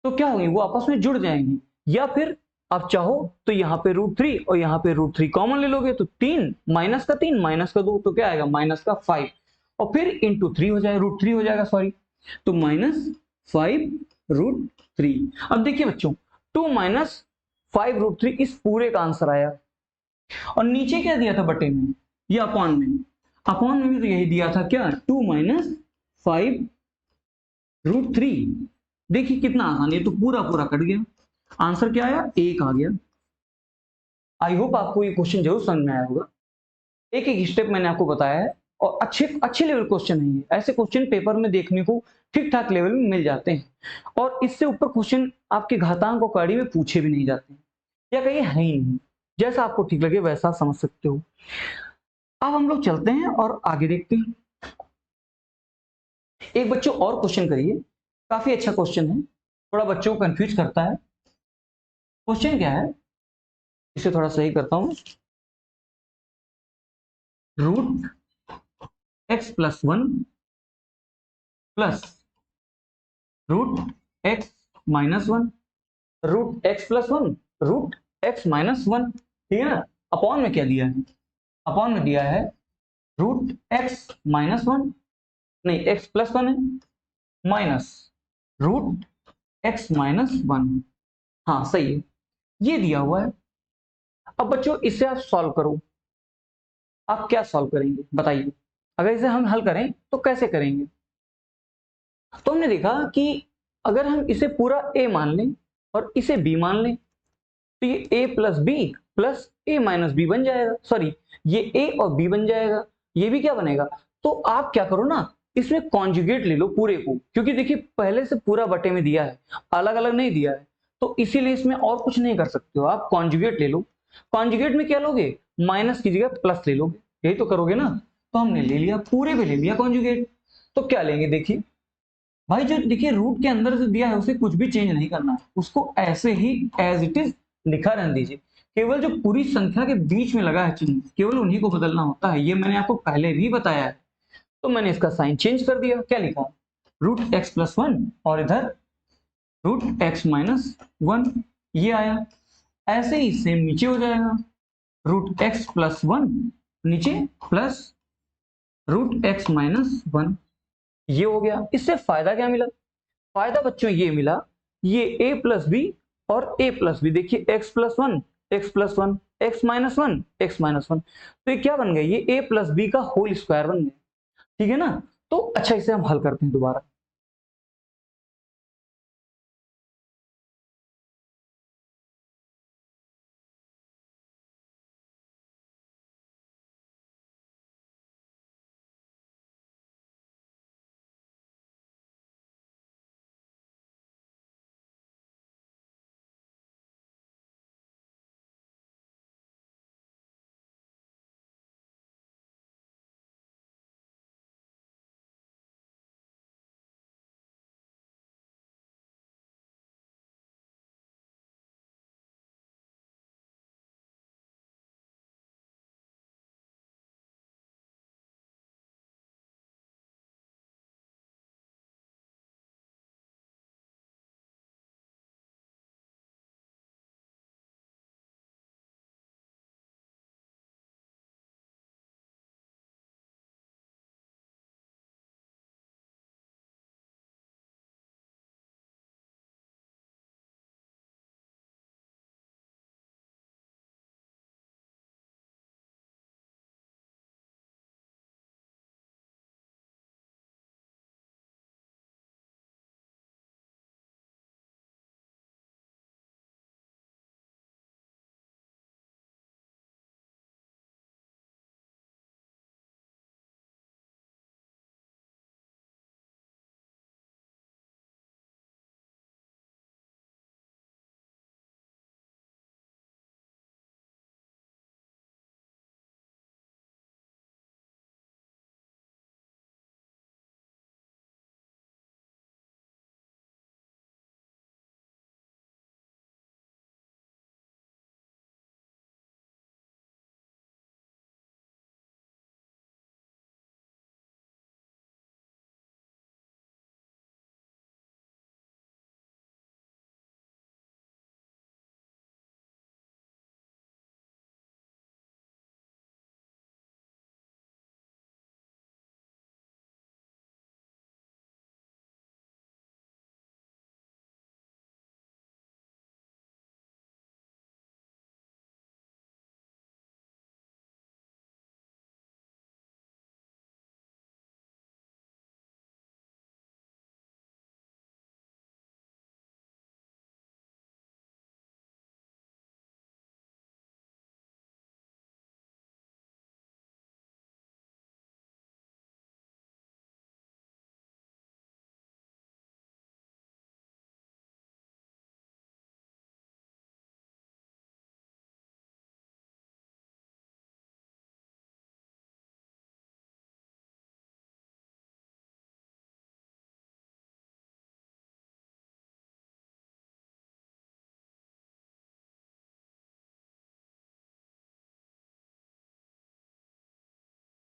तो क्या होगी, वो आपस में जुड़ जाएंगी, या फिर आप चाहो तो यहाँ पे √3 और यहाँ पे √3 कॉमन ले लोगे, तो 3 माइनस का 3 माइनस का 2, तो क्या आएगा माइनस का 5, और फिर इंटू 3 हो जाएगा, √3 हो जाएगा सॉरी, तो -5√3। अब देखिए बच्चों 2 माइनस 5√3 इस पूरे का आंसर आया। और नीचे क्या दिया था बटे में, ये अपॉन में, अपॉन में भी तो यही दिया था क्या, 2 माइनस 5√3। देखिए कितना आसान, ये तो पूरा पूरा कट गया, आंसर क्या आया 1 आ गया। आई होप आपको ये क्वेश्चन जरूर समझ में आया होगा। एक एक स्टेप मैंने आपको बताया है, और अच्छे अच्छे लेवल क्वेश्चन है ये, ऐसे क्वेश्चन पेपर में देखने को ठीक ठाक लेवल में मिल जाते हैं, और इससे ऊपर क्वेश्चन आपके घातांक और कड़ी में पूछे भी नहीं जाते हैं, या कहीं है ही नहीं। जैसा आपको ठीक लगे वैसा समझ सकते हो। अब हम लोग चलते हैं और आगे देखते हैं। एक बच्चों और क्वेश्चन करिए, काफी अच्छा क्वेश्चन है, थोड़ा बच्चों को कंफ्यूज करता है। क्वेश्चन क्या है, इसे थोड़ा सही करता हूं, √x+1 plus √x-1, √x+1 √x-1, ठीक है ना। अपॉन में क्या दिया है, अपॉन में दिया है √x-1, नहीं x+1 है, माइनस √x-1, हाँ सही है, ये दिया हुआ है। अब बच्चों इसे आप सॉल्व करो, आप क्या सॉल्व करेंगे बताइए। अगर इसे हम हल करें तो कैसे करेंगे, तो हमने देखा कि अगर हम इसे पूरा a मान लें और इसे b मान लें, तो ये a plus B plus a minus B बन जाएगा, सॉरी ये a और b बन जाएगा, ये भी क्या बनेगा। तो आप क्या करो ना, इसमें कॉन्जुगेट ले लो पूरे को, क्योंकि देखिए पहले से पूरा बटे में दिया है, अलग अलग नहीं दिया है। तो इसीलिए इसमें और कुछ नहीं कर सकते हो, आप कॉन्जुगेट ले लो। कॉन्जुगेट में क्या लोगे, माइनस की जगह प्लस ले लोगे, यही तो करोगे ना। तो हमने ले लिया, पूरे पे ले लिया कॉन्जुगेट। तो क्या लेंगे, देखिए भाई, जो देखिए रूट के अंदर जो दिया है उसे कुछ भी चेंज नहीं करना है, उसको ऐसे ही एज इट इज लिखा रहने दीजिए। केवल जो पूरी संख्या के बीच में लगा है चिन्ह, केवल उन्हीं को बदलना होता है, ये मैंने आपको पहले भी बताया है। तो मैंने इसका साइन चेंज कर दिया, क्या लिखा, रूट एक्स प्लस वन, और इधर रूट एक्स माइनस वन, ये आया। ऐसे ही सेम नीचे हो जाएगा, रूट एक्स प्लस वन, नीचे plus root X minus one, ये हो गया। इससे फायदा क्या मिला, फायदा बच्चों ये मिला, ये a प्लस बी और a प्लस बी, देखिए x plus one, x plus one, x minus one, x minus one, तो ये क्या बन गया, ये a प्लस बी का होल स्क्वायर बन गया, ठीक है ना। तो अच्छा, इसे हम हल करते हैं दोबारा।